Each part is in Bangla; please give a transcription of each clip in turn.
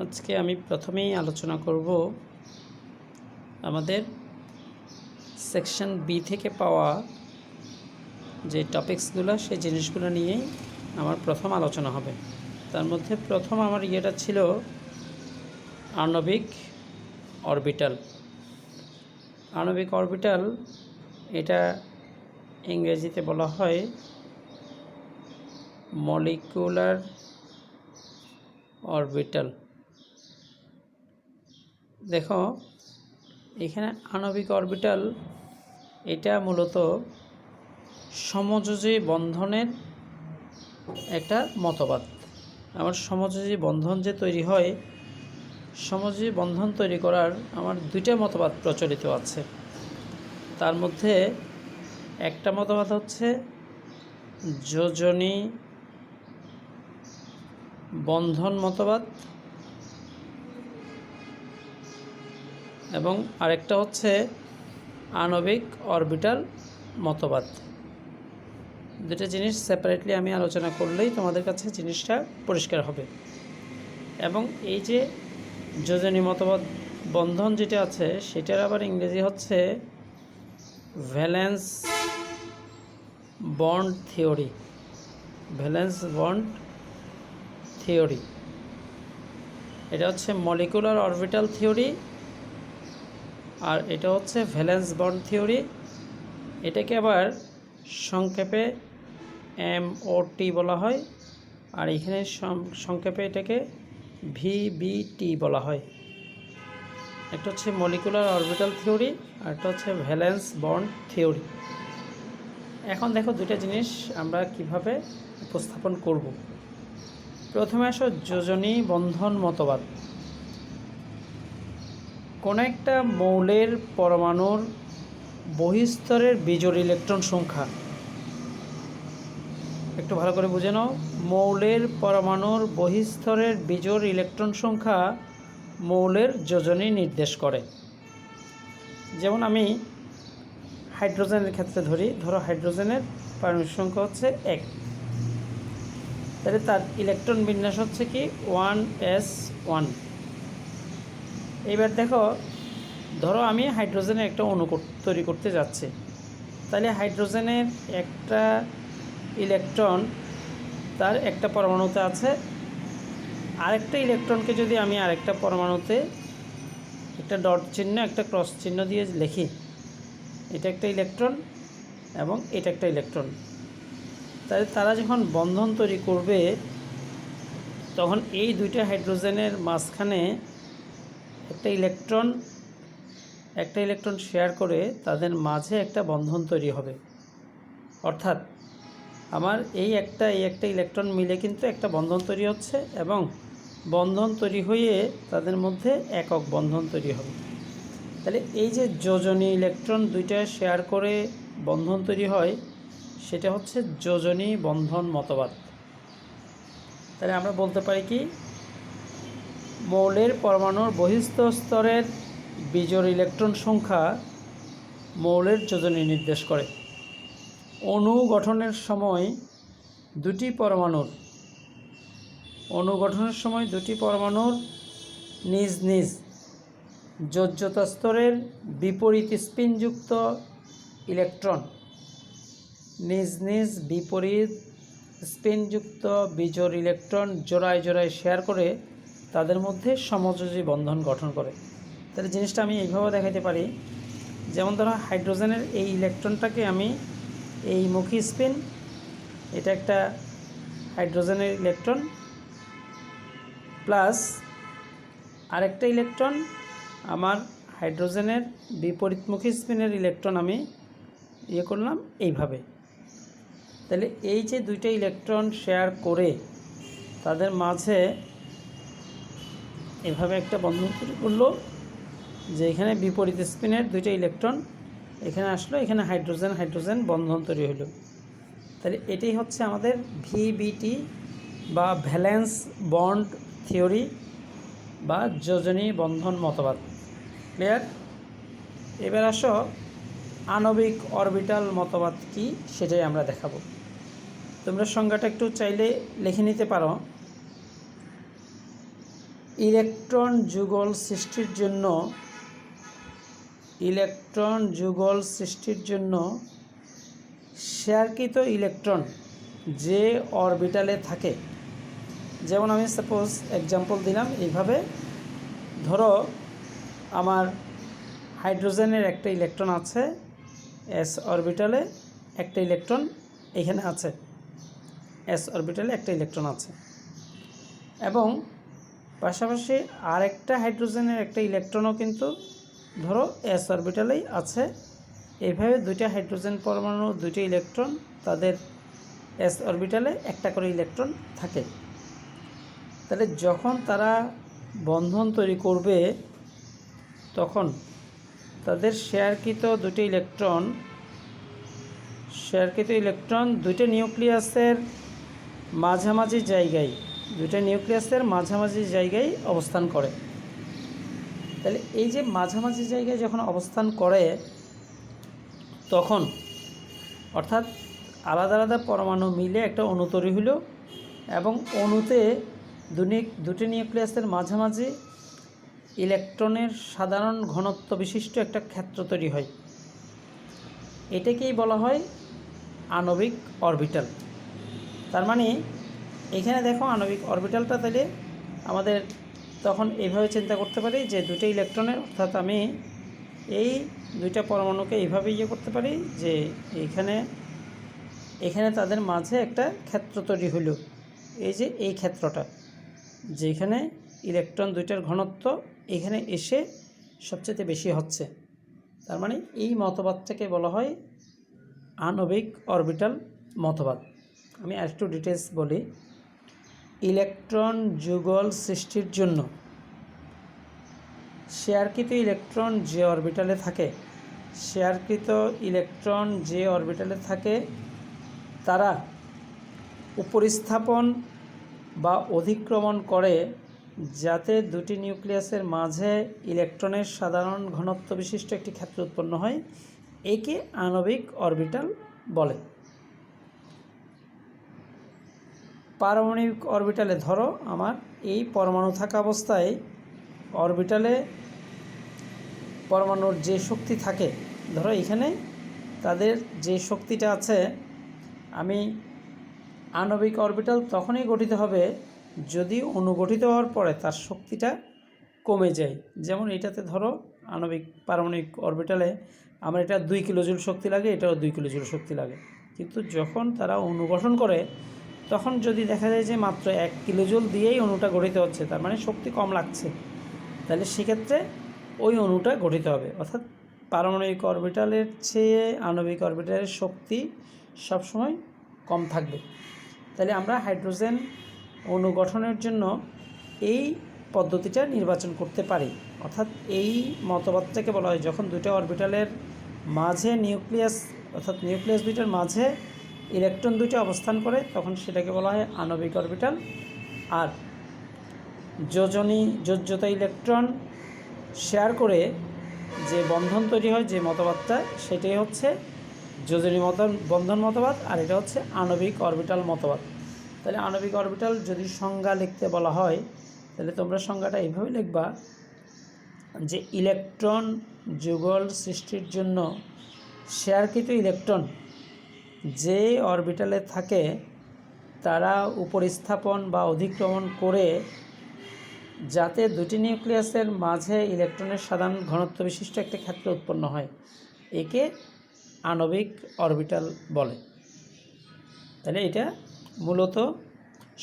আজকে আমি প্রথমেই আলোচনা করব আমাদের সেকশন বি থেকে পাওয়া যে টপিকসগুলো সেই জিনিসগুলো নিয়েই আমার প্রথম আলোচনা হবে। তার মধ্যে প্রথম আমার ইয়েটা ছিল আণবিক অরবিটাল। আণবিক অরবিটাল এটা ইংরেজিতে বলা হয় মলিকুলার অরবিটাল। দেখো এখানে আণবিক অরবিটাল এটা মূলত সমযোজী বন্ধনের একটা মতবাদ। আমার সমযোজী বন্ধন যে তৈরি হয়, সমযোজী বন্ধন তৈরি করার আমার দুইটা মতবাদ প্রচলিত আছে। তার মধ্যে একটা মতবাদ হচ্ছে যোজনী বন্ধন মতবাদ এবং আরেকটা হচ্ছে আণবিক অরবিটাল মতবাদ। দুটো জিনিস সেপারেটলি আমি আলোচনা করলেই তোমাদের কাছে জিনিসটা পরিষ্কার হবে। এবং এই যে যোজনী মতবাদ বন্ধন যেটা আছে সেটার আবার ইংরেজি হচ্ছে valence bond theory. Valence bond theory এটা হচ্ছে মলিকুলার অরবিটাল থিওরি, আর এটা হচ্ছে ভ্যালেন্স বন্ড থিওরি। এটাকে আবার সংক্ষেপে MOT বলা হয়, আর এখানে সংক্ষেপে এটাকে VBT বলা হয়। একটা হচ্ছে মলিকুলার অরবিটাল থিওরি আর একটা হচ্ছে ভ্যালেন্স বন্ড থিওরি। এখন দেখো দুটো জিনিস আমরা কিভাবে উপস্থাপন করব। প্রথমে আসো যোজনী বন্ধন মতবাদ। কোন একটা মৌলের পরমাণুর বহিঃস্তরের বিজোড় ইলেকট্রন সংখ্যা, একটু ভালো করে বুঝে নাও। মৌলের পরমাণুর বহিঃস্তরের বিজোড় ইলেকট্রন সংখ্যা মৌলের যোজনী নির্দেশ করে। যেমন আমি হাইড্রোজেনের ক্ষেত্রে ধরো হাইড্রোজেনের পারমাণবিক সংখ্যা হচ্ছে 1, তাহলে তার ইলেকট্রন বিন্যাস হচ্ছে কি 1s1। এইবার দেখো, ধরো আমি হাইড্রোজেনের একটা অণু তৈরি করতে যাচ্ছি, তাহলে হাইড্রোজেনের একটা ইলেকট্রন তার একটা পরমাণুতে আছে, আরেকটা ইলেকট্রনকে যদি আমি আরেকটা পরমাণুতে একটা ডট চিহ্ন একটা ক্রস চিহ্ন দিয়ে লিখি, এটা একটা ইলেকট্রন এবং এটা একটা ইলেকট্রন, তাহলে তারা যখন বন্ধন তৈরি করবে তখন এই দুইটা হাইড্রোজেনের মাঝখানে একটা ইলেকট্রন শেয়ার করে তাদের মাঝে একটা বন্ধন তৈরি হবে। অর্থাৎ আমার এই একটা ইলেকট্রন মিলে কিন্তু একটা বন্ধন তৈরি হচ্ছে এবং বন্ধন তৈরি হয়ে তাদের মধ্যে একক বন্ধন তৈরি হবে। তাহলে এই যে যোজনী ইলেকট্রন দুইটা শেয়ার করে বন্ধন তৈরি হয় সেটা হচ্ছে যোজনী বন্ধন মতবাদ। তাহলে আমরা বলতে পারি কি, মৌলের পরমাণুর বহিস্থ স্তরের বিজোড় ইলেকট্রন সংখ্যা মৌলের যোজনী নির্দেশ করে। অণু গঠনের সময় দুটি পরমাণুর নিজ নিজ যোজ্যতা স্তরের বিপরীত স্পিনযুক্ত ইলেকট্রন বিজোড় ইলেকট্রন জোড়ায় জোড়ায় শেয়ার করে তাদের মধ্যে সমযোজী বন্ধন গঠন করে। তাহলে জিনিসটা আমি এইভাবে দেখাতে পারি, যেমন ধরো হাইড্রোজেনের এই ইলেকট্রনটাকে আমি এই মুখী স্পিন, এটা একটা হাইড্রোজেনের ইলেকট্রন প্লাস আরেকটা ইলেকট্রন আমার হাইড্রোজেনের বিপরীতমুখী স্পিনের ইলেকট্রন আমি করলাম এইভাবে। তাহলে এই যে দুইটা ইলেকট্রন শেয়ার করে তাদের মাঝে এভাবে একটা বন্ধন তৈরি করলো, যে এখানে বিপরীত স্পিনের দুইটা ইলেকট্রন এখানে আসলো, এখানে হাইড্রোজেন বন্ধন তৈরি হলো। তাহলে এটাই হচ্ছে আমাদের VBT বা ভ্যালেন্স বন্ড থিওরি বা যোজনী বন্ধন মতবাদ। ক্লিয়ার? এবার আসো আণবিক অরবিটাল মতবাদ কি সেটাই আমরা দেখাবো। তোমরা সংজ্ঞাটা একটু চাইলে লিখে নিতে পারো। ইলেকট্রন যুগল সৃষ্টির জন্য শেয়ারকৃত ইলেকট্রন যে অরবিটালে থাকে, যেমন আমি সাপোজ এক্সাম্পল দিলাম এইভাবে, ধরো আমার হাইড্রোজেনের একটা ইলেকট্রন আছে এস অরবিটালে, একটা ইলেকট্রন এখানে আছে, এস অরবিটালে একটা ইলেকট্রন আছে, এবং পাশাপাশি আরেকটা হাইড্রোজেনের একটা ইলেকট্রনও কিন্তু ধরো এস অরবিটালেই আছে। এইভাবে দুইটা হাইড্রোজেন পরমাণু, দুইটা ইলেকট্রন, তাদের এস অরবিটালে একটা করে ইলেকট্রন থাকে। তাহলে যখন তারা বন্ধন তৈরি করবে তখন তাদের শেয়ারকৃত ইলেকট্রন দুইটা নিউক্লিয়াসের মাঝামাঝি জায়গায় অবস্থান করে। তাহলে এই যে মাঝামাঝি জায়গায় যখন অবস্থান করে তখন অর্থাৎ আলাদা আলাদা পরমাণু মিলে একটা অণু তৈরি হলো, এবং অণুতে দুটি নিউক্লিয়াসের মাঝামাঝি ইলেকট্রনের সাধারণ ঘনত্ব বিশিষ্ট একটা ক্ষেত্র তৈরি হয়। এটাকেই বলা হয় আণবিক অরবিটাল। তার মানে এখানে দেখো আণবিক অরবিটালটা, তাহলে আমাদের তখন এইভাবে চিন্তা করতে পারি যে দুটো ইলেকট্রনের, অর্থাৎ আমি এই দুইটা পরমাণুকে এইভাবে করতে পারি যে এখানে তাদের মাঝে একটা ক্ষেত্র তৈরি হলো। এই যে এই ক্ষেত্রটা, যেখানে ইলেকট্রন দুইটার ঘনত্ব এখানে এসে সবচেয়ে বেশি হচ্ছে, তার মানে এই মতবাদটাকে বলা হয় আণবিক অরবিটাল মতবাদ। আমি আরেকটু ডিটেলস বলি। ইলেকট্রন যুগল সৃষ্টির জন্য শেয়ারকৃত ইলেকট্রন যে অরবিটালে থাকে তারা উপরিস্থাপন বা অধিক্রমণ করে যাতে দুটি নিউক্লিয়াসের মাঝে ইলেকট্রনের সাধারণ ঘনত্ব বিশিষ্ট একটি ক্ষেত্র উৎপন্ন হয়। একে আণবিক অরবিটাল বলে। পারমাণবিক অরবিটালে ধরো আমার এই পরমাণু থাকা অবস্থায় অরবিটালে পরমাণুর যে শক্তি থাকে, ধরো এখানে তাদের যে শক্তিটা আছে, আমি আণবিক অরবিটাল তখনই গঠিত হবে যদি অণু গঠিত হওয়ার পরে তার শক্তিটা কমে যায়। যেমন এটাতে ধরো পারমাণবিক অরবিটালে আমার এটা 2 কিলোজুল শক্তি লাগে, এটাও 2 কিলোজুল শক্তি লাগে, কিন্তু যখন তারা অণু গঠন করে তখন যদি দেখা যায় যে মাত্র 1 কিলোজুল দিয়েই অণুটা গঠিত হচ্ছে, তার মানে শক্তি কম লাগছে, তাহলে সেক্ষেত্রে ওই অণুটা গঠিত হবে। অর্থাৎ পারমাণবিক অরবিটালের চেয়ে আণবিক অরবিটালের শক্তি সবসময় কম থাকবে। তাহলে আমরা হাইড্রোজেন অণু গঠনের জন্য এই পদ্ধতিটা নির্বাচন করতে পারি। অর্থাৎ এই মতবাদটাকে বলা হয় যখন দুটো অরবিটালের মাঝে নিউক্লিয়াস দুইটার মাঝে ইলেকট্রন দুটো অবস্থান করে তখন সেটাকে বলা হয় আণবিক অরবিটাল। আর যোজ্যতা ইলেকট্রন শেয়ার করে যে বন্ধন তৈরি হয়, যে মতবাদটা, সেটাই হচ্ছে যোজনী বন্ধন মতবাদ, আর এটা হচ্ছে আণবিক অরবিটাল মতবাদ। তাহলে আণবিক অরবিটাল যদি সংজ্ঞা লিখতে বলা হয় তাহলে তোমরা সংজ্ঞাটা এইভাবে লিখবা যে ইলেকট্রন যুগল সৃষ্টির জন্য শেয়ারকৃত ইলেকট্রন যে অরবিটালে থাকে তারা উপরিস্থাপন বা অধিক্রমণ করে যাতে দুটি নিউক্লিয়াসের মাঝে ইলেকট্রনের সাধারণ ঘনত্ব বিশিষ্ট একটা ক্ষেত্র উৎপন্ন হয়, একে আণবিক অরবিটাল বলে। তাহলে এটা মূলত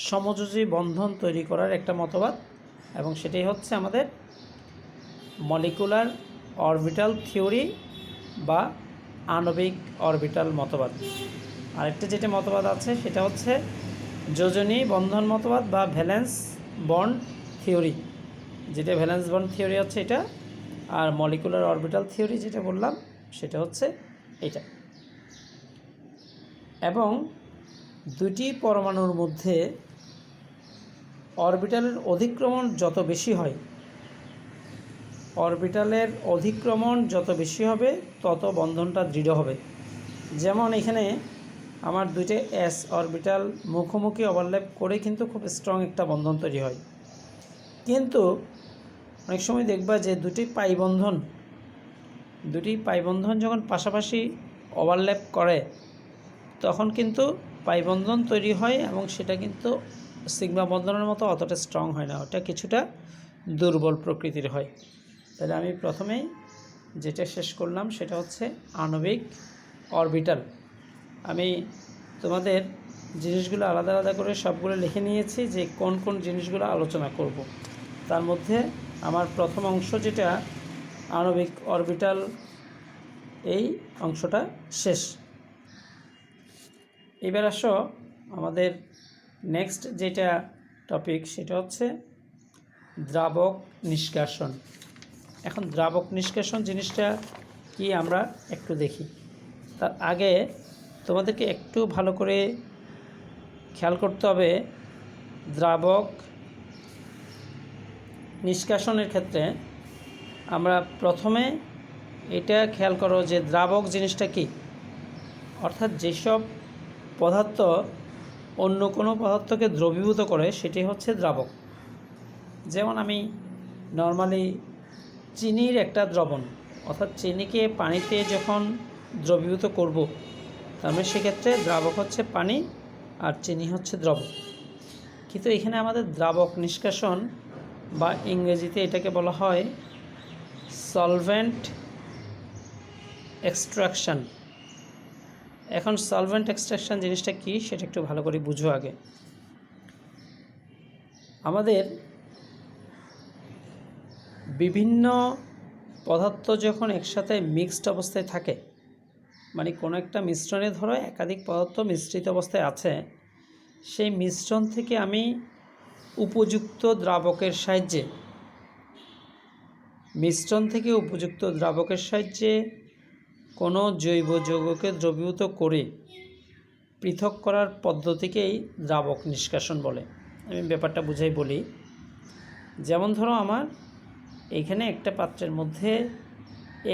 সমযোজী বন্ধন তৈরি করার একটা মতবাদ, এবং সেটাই হচ্ছে আমাদের মলিকুলার অরবিটাল থিওরি বা আণবিক অরবিটাল মতবাদ। আরেকটা যেটা মতবাদ আছে সেটা হচ্ছে যোজনী বন্ধন মতবাদ বা ভ্যালেন্স বন্ড থিওরি, যেটা ভ্যালেন্স বন্ড থিওরি হচ্ছে এটা, আর মলিকুলার অরবিটাল থিওরি যেটা বললাম সেটা হচ্ছে এটা। এবং দুটি পরমাণুর মধ্যে অরবিটালের অধিক্রমণ যত বেশি হবে তত বন্ধনটা দৃঢ় হবে। যেমন এখানে আমার দুইটা এস অরবিটাল মুখোমুখি ওভারল্যাপ করে কিন্তু খুব স্ট্রং একটা বন্ধন তৈরি হয়। কিন্তু অনেক সময় দেখবা যে দুটি পাই বন্ধন যখন পাশাপাশি ওভারল্যাপ করে তখন কিন্তু পাই বন্ধন তৈরি হয় এবং সেটা কিন্তু সিগমা বন্ধনের মতো অতটা স্ট্রং হয় না, ওটা কিছুটা দুর্বল প্রকৃতির হয়। তাহলে আমি প্রথমেই যেটা শেষ করলাম সেটা হচ্ছে আণবিক অরবিটাল। আমি তোমাদের জিনিসগুলো আলাদা আলাদা করে সবগুলো লিখে নিয়েছি যে কোন কোন জিনিসগুলো আলোচনা করব। তার মধ্যে আমার প্রথম অংশ যেটা আণবিক অরবিটাল, এই অংশটা শেষ। এবার আসো আমাদের নেক্সট যেটা টপিক সেটা হচ্ছে দ্রাবক নিষ্কাশন। এখন দ্রাবক নিষ্কাশন জিনিসটা কি আমরা একটু দেখি। তার আগে তোমাদেরকে একটু ভালো করে খেয়াল করতে হবে, দ্রাবক নিষ্কাশনের ক্ষেত্রে আমরা প্রথমে এটা খেয়াল করো যে দ্রাবক জিনিসটা কি, অর্থাৎ যেসব পদার্থ অন্য কোনো পদার্থকে দ্রবীভূত করে সেটি হচ্ছে দ্রাবক। যেমন আমি নর্মালি চিনির একটা দ্রবণ, অর্থাৎ চিনিকে পানিতে যখন দ্রবীভূত করব তাহলে সেক্ষেত্রে দ্রাবক হচ্ছে পানি আর চিনি হচ্ছে দ্রবক। কিন্তু এখানে আমাদের দ্রাবক নিষ্কাশন বা ইংরেজিতে এটাকে বলা হয় সলভেন্ট এক্সট্রাকশন। এখন সলভেন্ট এক্সট্রাকশন জিনিসটা কি সেটা একটু ভালো করে বুঝো আগে। আমাদের বিভিন্ন পদার্থ যখন একসাথে মিক্সড অবস্থায় থাকে, মানে কোনো একটা মিশ্রণে ধরো একাধিক পদার্থ মিশ্রিত অবস্থায় আছে, সেই মিশ্রণ থেকে আমি উপযুক্ত দ্রাবকের সাহায্যে কোনো জৈব যৌগকে দ্রবীভূত করে পৃথক করার পদ্ধতিকেই দ্রাবক নিষ্কাশন বলে। আমি ব্যাপারটা বুঝাই বলি। যেমন ধরো আমার এইখানে একটা পাত্রের মধ্যে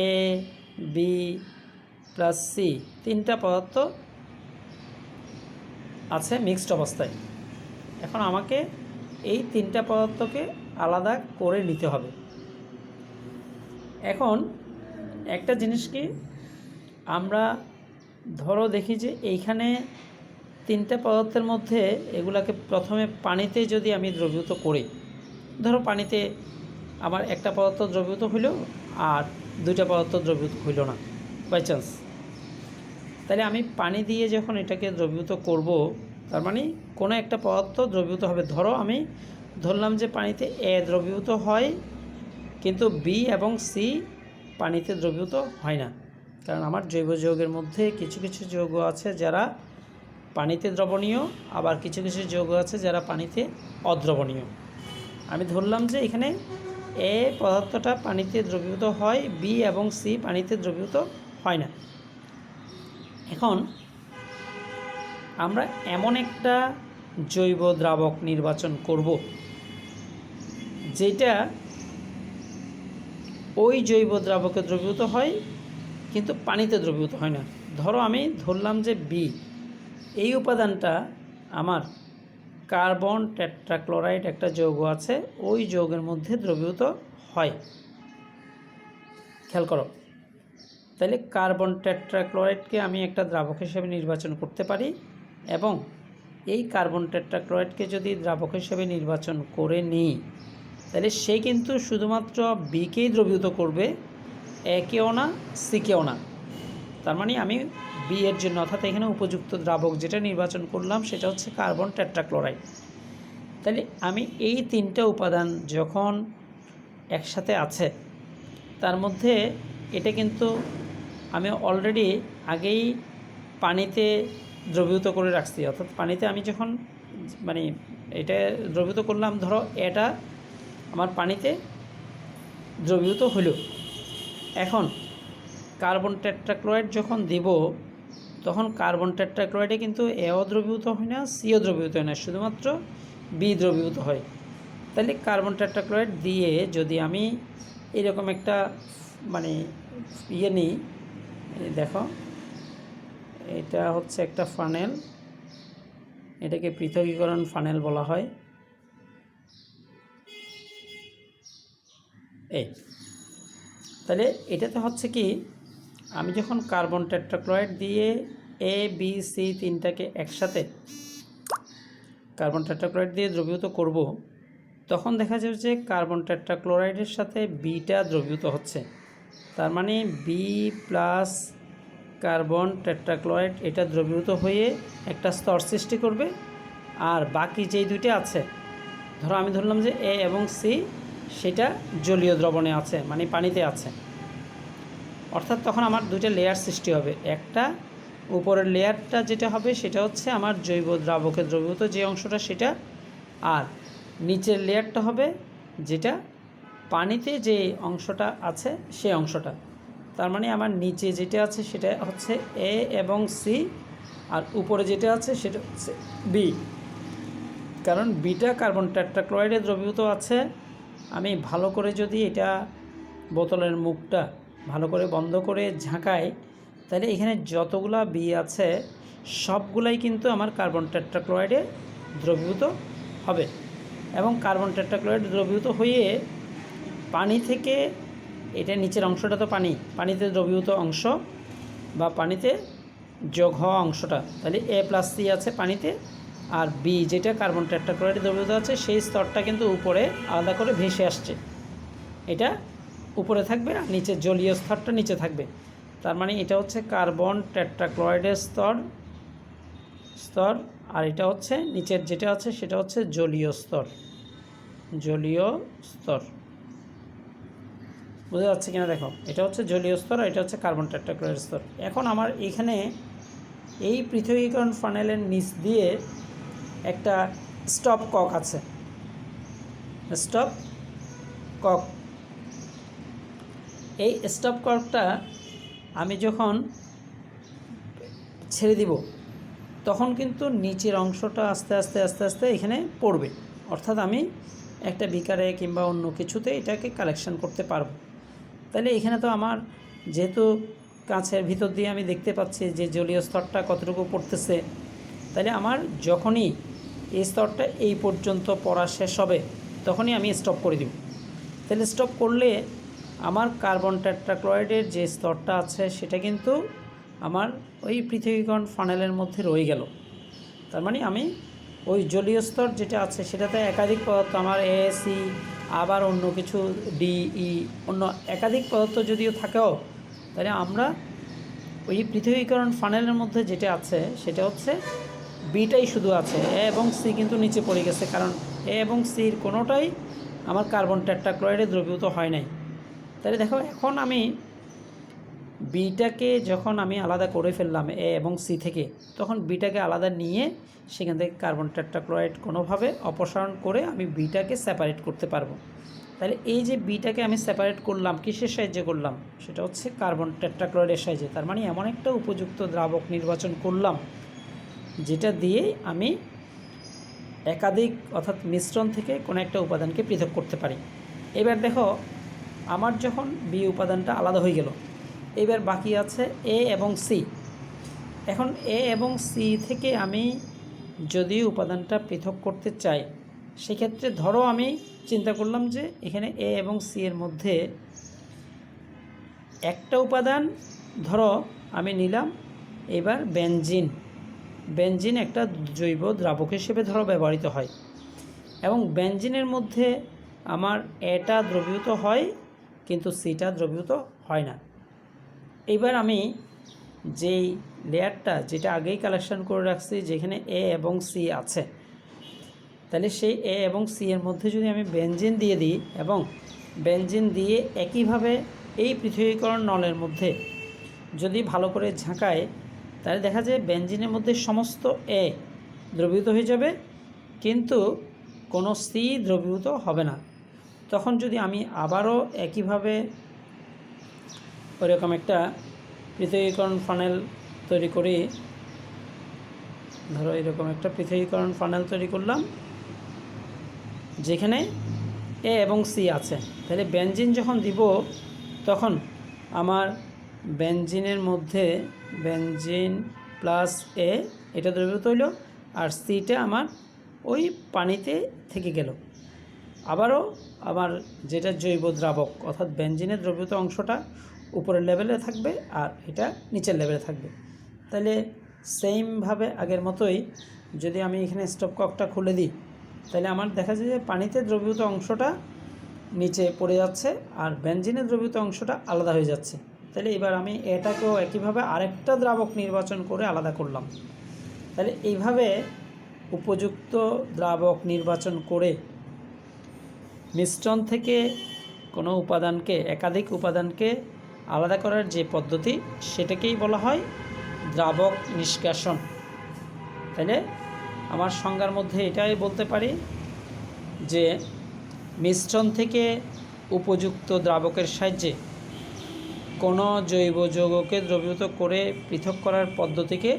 এ বি প্লাস সি তিনটা পদার্থ আছে মিক্সড অবস্থায়। এখন আমাকে এই তিনটা পদার্থকে আলাদা করে নিতে হবে। এখন একটা জিনিস কি, আমরা ধরো দেখি যে এইখানে তিনটা পদার্থের মধ্যে এগুলাকে প্রথমে পানিতে যদি আমি দ্রবীভূত করি, ধরো পানিতে আমার একটা পদার্থ দ্রবীভূত হইল আর দুইটা পদার্থ দ্রবীভূত হইল না বাই চান্স, তাহলে আমি পানি দিয়ে যখন এটাকে দ্রবীভূত করব তার মানে কোনো একটা পদার্থ দ্রবীভূত হবে। ধরো আমি ধরলাম যে পানিতে এ দ্রবীভূত হয় কিন্তু বি এবং সি পানিতে দ্রবীভূত হয় না, কারণ আমার জৈব যৌগের মধ্যে কিছু কিছু যৌগ আছে যারা পানিতে দ্রবণীয়, আবার কিছু কিছু যৌগ আছে যারা পানিতে অদ্রবণীয়। আমি ধরলাম যে এখানে এ পদার্থটা পানিতে দ্রবীভূত হয়, বি এবং সি পানিতে দ্রবীভূত হয় না। এখন আমরা এমন একটা জৈব দ্রাবক নির্বাচন করব যেটা ওই জৈব দ্রাবকে দ্রবীভূত হয় কিন্তু পানিতে দ্রবীভূত হয় না। ধরো আমি ধরলাম যে বি, এই উপাদানটা আমার কার্বন টেট্রাক্লোরাইড একটা যৌগ আছে, ওই যৌগের মধ্যে দ্রবীভূত হয়। খেয়াল করো, তাহলে কার্বন টেট্রাক্লোরাইডকে আমি একটা দ্রাবক হিসেবে নির্বাচন করতে পারি এবং এই কার্বন টেট্রাক্লোরাইডকে যদি দ্রাবক হিসেবে নির্বাচন করে নিই তাহলে সে কিন্তু শুধুমাত্র বিকেই দ্রবীভূত করবে, একেও না সিকেও না। তার মানে আমি বি এর জন্য অর্থাৎ এখানে উপযুক্ত দ্রাবক যেটা নির্বাচন করলাম সেটা হচ্ছে কার্বন টেট্রাক্লোরাইড। তাহলে আমি এই তিনটা উপাদান যখন একসাথে আছে তার মধ্যে এটা কিন্তু আমি অলরেডি আগেই পানিতে দ্রবীভূত করে রাখছি, অর্থাৎ পানিতে আমি যখন মানে এটা দ্রবীভূত করলাম, ধরো এটা আমার পানিতে দ্রবীভূত হলো। এখন কার্বন টেট্রাক্লোরাইড যখন দিব তখন কার্বন টেট্রাক্লোরাইডে কিন্তু এও দ্রবীভূত হয় না, সিও দ্রবীভূত হয় না, শুধুমাত্র বি দ্রবীভূত হয়। তাহলে কার্বন টেট্রাক্লোরাইড দিয়ে যদি আমি এরকম একটা মানে নিই, দেখো এটা হচ্ছে একটা ফানেল, এটাকে পৃথকীকরণ ফানেল বলা হয়। এ। তাহলে এটাতে হচ্ছে কি, আমি যখন কার্বন টেট্রাক্লোরাইড দিয়ে এ বি সি তিনটাকে একসাথে কার্বন টেট্রাক্লোরাইড দিয়ে দ্রবীভূত করব, তখন দেখা যাবে যে কার্বন টেট্রাক্লোরাইডের সাথে বিটা দ্রবীভূত হচ্ছে। তার মানে বি প্লাস কার্বন টেট্রাক্লোরাইড এটা দ্রবীভূত হয়ে একটা স্তর সৃষ্টি করবে। আর বাকি যেই দুইটা আছে, ধরো আমি ধরলাম যে এ এবং সি, সেটা জলীয় দ্রবণে আছে, মানে পানিতে আছে। অর্থাৎ তখন আমার দুইটা লেয়ার সৃষ্টি হবে। একটা উপরের লেয়ারটা যেটা হবে সেটা হচ্ছে আমার জৈব দ্রাবকে দ্রবীভূত যে অংশটা সেটা, আর নিচের লেয়ারটা হবে যেটা পানিতে যে অংশটা আছে সেই অংশটা। তার মানে আমার নিচে যেটা আছে সেটা হচ্ছে এ এবং সি, আর উপরে যেটা আছে সেটা হচ্ছে বি। কারণ বিটা কার্বন টেট্রাক্লোরাইডে দ্রবীভূত আছে। আমি ভালো করে যদি এটা বোতলের মুখটা ভালো করে বন্ধ করে ঝাঁকাই, তাহলে এখানে যতগুলা বি আছে সবগুলাই কিন্তু আমার কার্বন টেট্রাক্লোরাইডে দ্রবীভূত হবে। এবং কার্বন টেট্রাক্লোরাইড দ্রবীভূত হয়ে পানি থেকে, এটা নিচের অংশটা তো পানিতে দ্রবীভূত অংশ বা পানিতে যোগ হওয়া অংশটা, তাহলে এ প্লাস সি আছে পানিতে, আর বি যেটা কার্বন টেট্রাক্লোরাইড দ্রবীভূত আছে সেই স্তরটা কিন্তু উপরে আলাদা করে ভেসে আসছে। এটা উপরে থাকবে আর নিচে জলীয় স্তরটা নিচে থাকবে। তার মানে এটা হচ্ছে কার্বন টেট্রাক্লোরাইডের স্তর, আর এটা হচ্ছে নিচের যেটা আছে সেটা হচ্ছে জলীয় স্তর। বোঝা যাচ্ছে কিনা দেখো, এটা হচ্ছে জলীয় স্তর আর এটা হচ্ছে কার্বন টেট্রাক্লোরাইড স্তর। এখন আমার এখানে এই পৃথকীকরণ ফানেলের নিচ দিয়ে একটা স্টপ কক আছে, স্টপ কক। এই স্টপ ককটা আমি যখন ছেড়ে দিব তখন কিন্তু নিচের অংশটা আস্তে আস্তে আস্তে আস্তে এখানে পড়বে। অর্থাৎ আমি একটা বিকারে কিংবা অন্য কিছুতে এটাকে কালেকশন করতে পারবো। তাহলে এখানে তো আমার যেহেতু কাঁচের ভিতর দিয়ে আমি দেখতে পাচ্ছি যে জলীয় স্তরটা কতটুকু পড়তেছে, তাহলে আমার যখনই এই স্তরটা এই পর্যন্ত পড়া শেষ হবে তখনই আমি স্টপ করে দিব। তাহলে স্টপ করলে আমার কার্বন টেট্রাক্লোরাইডের যে স্তরটা আছে সেটা কিন্তু আমার ওই পৃথকীকরণ ফানেলের মধ্যে রয়ে গেল। তার মানে আমি ওই জলীয় স্তর যেটা আছে সেটাতে একাধিক পদার্থ, আমার এ সি আবার অন্য কিছু ডি ই অন্য একাধিক পদার্থ যদিও থাকেও, তাহলে আমরা ওই পৃথকীকরণ ফানেলের মধ্যে যেটা আছে সেটা হচ্ছে বিটাই শুধু আছে, এ এবং সি কিন্তু নিচে পড়ে গেছে। কারণ এ এবং সির কোনোটাই আমার কার্বন টেট্রাক্লোরাইডে দ্রবীভূত হয় নাই। তাহলে দেখো, এখন আমি বিটাকে যখন আমি আলাদা করে ফেললাম এ এবং সি থেকে, তখন বিটাকে আলাদা নিয়ে সেখান থেকে কার্বন টেট্রাক্লোরাইড কোনোভাবে অপসারণ করে আমি বিটাকে সেপারেট করতে পারবো। তাহলে এই যে বিটাকে আমি সেপারেট করলাম কিসের সাহায্যে করলাম, সেটা হচ্ছে কার্বন টেট্রাক্লোরাইডের সাহায্যে। তার মানে এমন একটা উপযুক্ত দ্রাবক নির্বাচন করলাম যেটা দিয়ে আমি একাধিক অর্থাৎ মিশ্রণ থেকে কোনো একটা উপাদানকে পৃথক করতে পারি। এবার দেখো, আমার যখন বি উপাদানটা আলাদা হয়ে গেল, এবার বাকি আছে এ এবং সি। এখন এ এবং সি থেকে আমি যদি উপাদানটা পৃথক করতে চাই, সেক্ষেত্রে ধরো আমি চিন্তা করলাম যে এখানে এ এবং সি এর মধ্যে একটা উপাদান ধরো আমি নিলাম, এবার বেনজিন একটা জৈব দ্রাবক হিসেবে ধরো ব্যবহৃত হয়, এবং বেনজিনের মধ্যে আমার এটা দ্রবীভূত হয় কিন্তু সিটা দ্রবীভূত হয় না। এইবার আমি যেই লেয়ারটা যেটা আগেই কালেকশন করে রাখছি যেখানে এ এবং সি আছে, তাহলে সেই এ এবং সি এর মধ্যে যদি আমি বেনজিন দিয়ে দিই এবং বেনজিন দিয়ে একইভাবে এই পৃথকীকরণ নলের মধ্যে যদি ভালো করে ঝাঁকায়, তাহলে দেখা যায় বেনজিনের মধ্যে সমস্ত এ দ্রবীভূত হয়ে যাবে কিন্তু কোনো সি দ্রবীভূত হবে না। তখন যদি আমি আবারও একইভাবে ওইরকম একটা পৃথকীকরণ ফানেল তৈরি করি, ধরো এরকম একটা পৃথকীকরণ ফানেল তৈরি করলাম যেখানে এ এবং সি আছে, তাহলে বেনজিন যখন দিব তখন আমার বেনজিনের মধ্যে বেনজিন প্লাস এ এটা দ্রবীভূত হইল, আর সিটা আমার ওই পানিতে থেকে গেল। আবারও আমার যেটা জৈব দ্রাবক অর্থাৎ বেনজিনের দ্রবীভূত অংশটা উপরের লেভেলে থাকবে আর এটা নিচের লেভেলে থাকবে। তাহলে সেমভাবে আগের মতোই যদি আমি এখানে স্টপ ককটা খুলে দিই, তাহলে আমার দেখা যায় যে পানিতে দ্রবীভূত অংশটা নিচে পড়ে যাচ্ছে আর বেনজিনের দ্রবীভূত অংশটা আলাদা হয়ে যাচ্ছে। তাহলে এবার আমি এটাকেও একইভাবে আরেকটা দ্রাবক নির্বাচন করে আলাদা করলাম। তাহলে এইভাবে উপযুক্ত দ্রাবক নির্বাচন করে মিশ্রণ থেকে কোনো উপাদানকে, একাধিক উপাদানকে আলাদা করার যে পদ্ধতি, সেটাকেই বলা হয় দ্রাবক নিষ্কাশন। তাহলে আমার সংজ্ঞার মধ্যে এটাই বলতে পারি যে মিশ্রণ থেকে উপযুক্ত দ্রাবকের সাহায্যে কোনো জৈব যৌগকে দ্রবীভূত করে পৃথক করার পদ্ধতিকে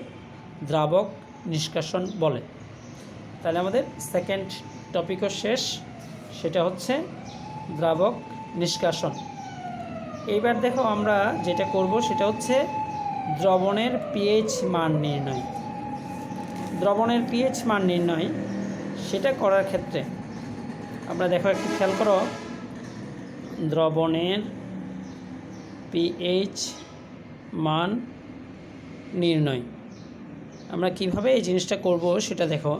দ্রাবক নিষ্কাশন বলে। তাহলে আমাদের সেকেন্ড টপিকও শেষ, সেটা হচ্ছে দ্রাবক নিষ্কাশন। এইবার দেখো আমরা যেটা করব সেটা হচ্ছে দ্রবণের পিএইচ মান নির্ণয়। দ্রবণের পিএইচ মান নির্ণয় সেটা করার ক্ষেত্রে আমরা দেখো একটু খেয়াল করো, দ্রবণের পিএইচ মান নির্ণয় আমরা কিভাবে এই জিনিসটা করব সেটা দেখো।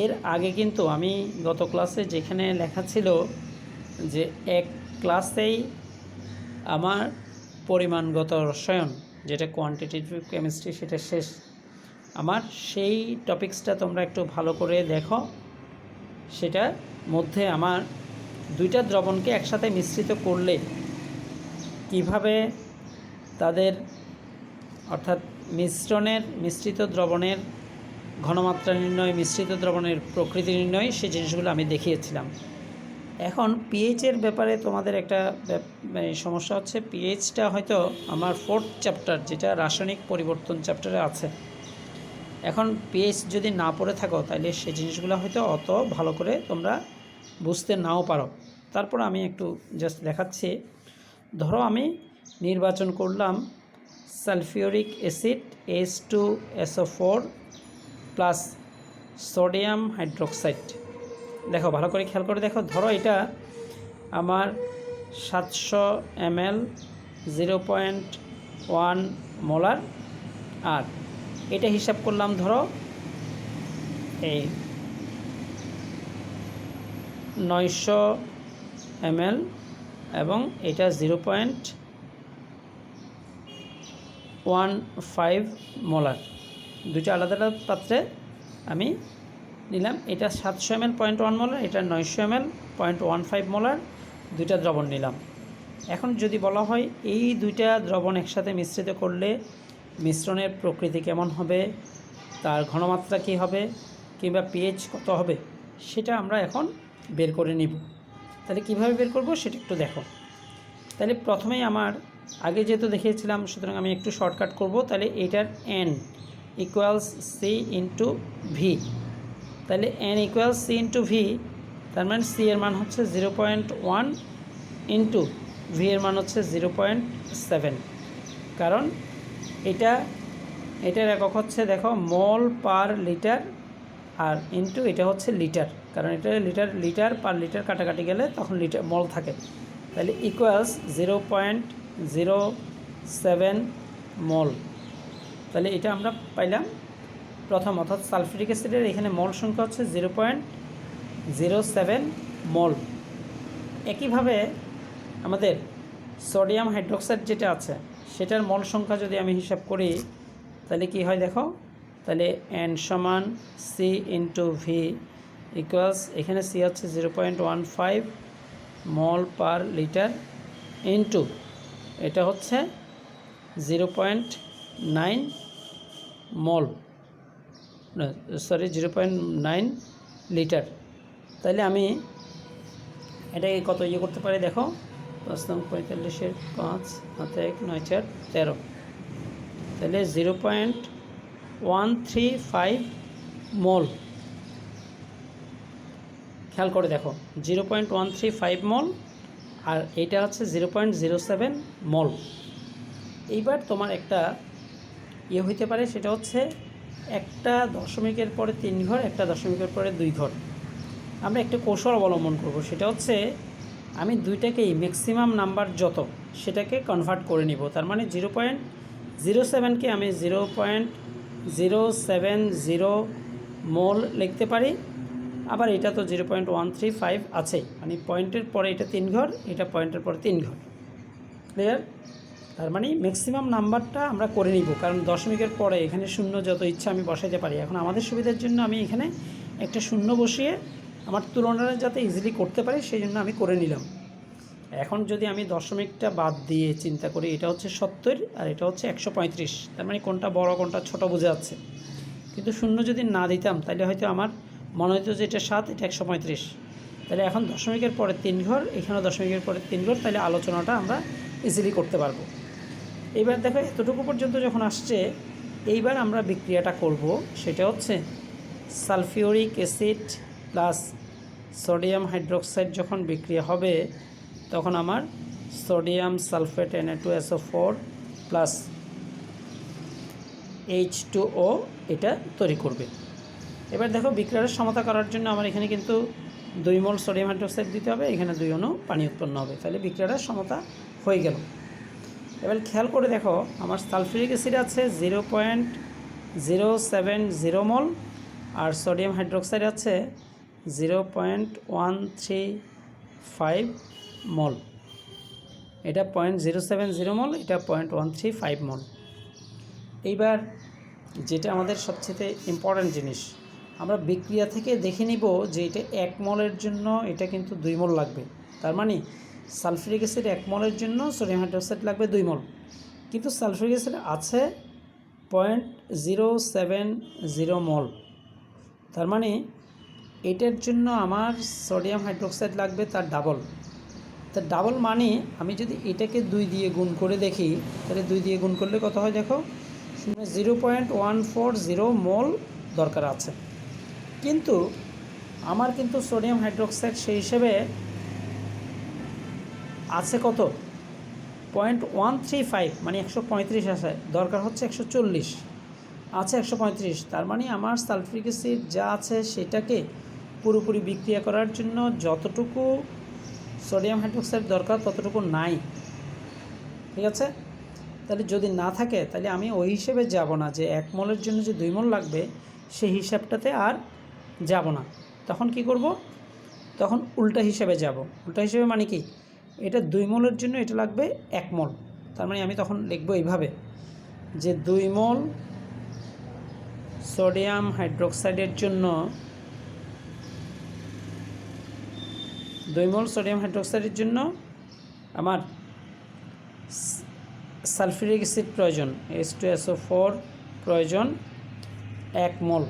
এর আগে কিন্তু আমি গত ক্লাসে যেখানে লেখা ছিল যে এক ক্লাসেই আমার পরিমাণগত রসায়ন, যেটা কোয়ান্টিটেটিভ কেমিস্ট্রি, সেটা শেষ। আমার সেই টপিক্সটা তোমরা একটু ভালো করে দেখো। সেটার মধ্যে আমার দুইটা দ্রবণকে একসাথে মিশ্রিত করলে কিভাবে তাদের অর্থাৎ মিশ্রিত দ্রবণের ঘনমাত্রা নির্ণয়, মিশ্রিত দ্রবণের প্রকৃতি নির্ণয়, সেই জিনিসগুলো আমি দেখিয়েছিলাম। এখন পিএইচের ব্যাপারে তোমাদের একটা সমস্যা হচ্ছে, পিএইচটা হয়তো আমার 4th চ্যাপ্টার, যেটা রাসায়নিক পরিবর্তন চ্যাপ্টারে আছে। এখন পিএইচ যদি না পড়ে থাকো তাহলে সেই জিনিসগুলো হয়তো অত ভালো করে তোমরা বুঝতে নাও পারো। তারপর আমি একটু জাস্ট দেখাচ্ছি। ধরো আমি নির্বাচন করলাম sulphuric acid H2SO4 plus sodium hydroxide. দেখো ভালো করে খেয়াল করে দেখো, ধরো এটা আমার 700 ml 0.1 মোলার, আর এটা হিসাব করলাম ধরো এই 900 ml এবং এটা 0.15 মোলার। দুটো আলাদা আলাদা পাত্রে আমি নিলাম। এটা 700 ml 0.1 মোলার, এটা 900 ml 0.15 মোলার, দুইটা দ্রবণ নিলাম। এখন যদি বলা হয় এই দুইটা দ্রবণ একসাথে মিশ্রিত করলে মিশ্রণের প্রকৃতি কেমন হবে, তার ঘনমাত্রা কী হবে, কিংবা পিএইচ কত হবে, সেটা আমরা এখন বের করে নিব। তাহলে কিভাবে বের করব সেটা একটু দেখো। তাহলে প্রথমেই আমার আগে যেহেতু দেখিয়েছিলাম, সুতরাং আমি একটু শর্টকাট করব। তাহলে এটার N equals C into V. তাহলে N equals C into V, তার মানে C এর মান হচ্ছে 0.1 ইন্টু ভি এর মান হচ্ছে 0.7। কারণ এটার একক হচ্ছে দেখো মোল পার লিটার, আর ইন্টু এটা হচ্ছে লিটার, কারণ এটা লিটার পার লিটার কাটাকাটি গেলে তখন লিটার মোল থাকে। তাহলে ইকুয়ালস 0.07 মোল। তাহলে এটা আমরা পাইলাম প্রথম, অর্থাৎ সালফিউরিক অ্যাসিডের এখানে মোল সংখ্যা হচ্ছে 0.07 মোল। একইভাবে আমাদের সোডিয়াম হাইড্রোক্সাইড যেটা আছে সেটার মোল সংখ্যা যদি আমি হিসাব করি তাহলে কি হয় দেখো। তাহলে N সমান C ইন্টু ভি ইকুয়ালস, এখানে C হচ্ছে 0.15 মোল পার লিটার ইন্টু এটা হচ্ছে 0.9 মোল, সরি 0.9 লিটার। তাহলে আমি এটাকে কত করতে পারি দেখো, 5×45 5 হাতে 1 9 4 13। তাহলে 0.135 মোল। খেয়াল করে দেখো 0.135 মোল, আর এইটা হচ্ছে 0.07 মোল। এইবার তোমার একটা হইতে পারে, সেটা হচ্ছে একটা দশমিকের পরে 3 ঘর, একটা দশমিকের পরে 2 ঘর। আমরা একটা কৌশল অবলম্বন করব, সেটা হচ্ছে আমি দুইটাকেই ম্যাক্সিমাম নাম্বার যত সেটাকে কনভার্ট করে নিব। তার মানে 0.07কে আমি 0.070 মোল লিখতে পারি। আবার এটা তো 0.135 আছে, মানে পয়েন্টের পরে এটা 3 ঘর, এটা পয়েন্টের পরে 3 ঘর। ক্লিয়ার? তার মানে ম্যাক্সিমাম নাম্বারটা আমরা করে নিব, কারণ দশমিকের পরে এখানে শূন্য যত ইচ্ছা আমি বসাইতে পারি। এখন আমাদের সুবিধার জন্য আমি এখানে একটা শূন্য বসিয়ে আমার তুলনাটা যাতে ইজিলি করতে পারি সেই জন্য আমি করে নিলাম। এখন যদি আমি দশমিকটা বাদ দিয়ে চিন্তা করি, এটা হচ্ছে 70 আর এটা হচ্ছে 135, তার মানে কোনটা বড় কোনটা ছোট বোঝা যাচ্ছে। কিন্তু শূন্য যদি না দিতাম তাহলে হয়তো আমার মনে হতো যে এটা 7, এটা 135। তাহলে এখন দশমিকের পরে 3 ঘর, এখানেও দশমিকের পরে 3 ঘর, তাহলে আলোচনাটা আমরা ইজিলি করতে পারবো। এইবার দেখো এতটুকু পর্যন্ত যখন আসছে, এইবার আমরা বিক্রিয়াটা করব, সেটা হচ্ছে sulphuric acid plus sodium hydroxide যখন বিক্রিয়া হবে তখন আমার sodium sulphate Na2SO4 plus H2O এটা তৈরি করবে। এবার দেখো বিক্রিয়ার সমতা করার জন্য আমার এখানে কিন্তু 2 মোল সোডিয়াম হাইড্রোক্সাইড দিতে হবে, এখানে 2 অণু পানি উৎপন্ন হবে, তাহলে বিক্রিয়ার সমতা হয়ে গেল। এবার খেয়াল করে দেখো আমার সালফিউরিক অ্যাসিড আছে 0.070 মোল আর সোডিয়াম হাইড্রোক্সাইড আছে 0.135 মোল। এটা 0.070 মোল, এটা 0.135 মোল। এইবার যেটা আমাদের সবচেয়ে ইম্পর্ট্যান্ট জিনিস, আমরা বিক্রিয়া থেকে দেখে নিব যে এটা 1 মোলের জন্য এটা কিন্তু 2 মোল লাগবে। তার মানে সালফিউরিক অ্যাসিড 1 মোলের জন্য সোডিয়াম হাইড্রোক্সাইড লাগবে 2 মোল, কিন্তু সালফিউরিক অ্যাসিড আছে 0.070 মোল। তার মানে এটার জন্য আমার সোডিয়াম হাইড্রোক্সাইড লাগবে তার ডাবল। তার ডাবল মানে আমি যদি এটাকে 2 দিয়ে গুণ করে দেখি, তাহলে 2 দিয়ে গুণ করলে কত হয় দেখো, 0.140 মোল দরকার আছে। কিন্তু আমার কিন্তু সোডিয়াম হাইড্রোক্সাইড সেই হিসেবে আছে কত, 0.135, মানে 135 আছে, দরকার হচ্ছে 140, আছে 135। তার মানে আমার সালফিউরিক অ্যাসিড যা আছে সেটাকে পুরোপুরি বিক্রিয়া করার জন্য যতটুকু সোডিয়াম হাইড্রোক্সাইড দরকার ততটুকু নাই। ঠিক আছে? তাহলে যদি না থাকে তাহলে আমি ওই হিসেবে যাব না, যে 1 মোলের জন্য যে 2 মোল লাগবে সেই হিসাবটাতে আর যাব না। তখন কি করব, তখন উল্টা হিসেবে যাব। উল্টা হিসেবে মানে কি, এটা 2 মোলের জন্য এটা লাগবে 1 মোল। তার মানে আমি তখন লিখব এইভাবে যে 2 মোল সোডিয়াম হাইড্রোক্সাইডের জন্য 2 মোল সোডিয়াম হাইড্রোক্সাইডের জন্য আমার সালফিউরিক অ্যাসিড প্রয়োজন, H2SO4 প্রয়োজন 1 মোল।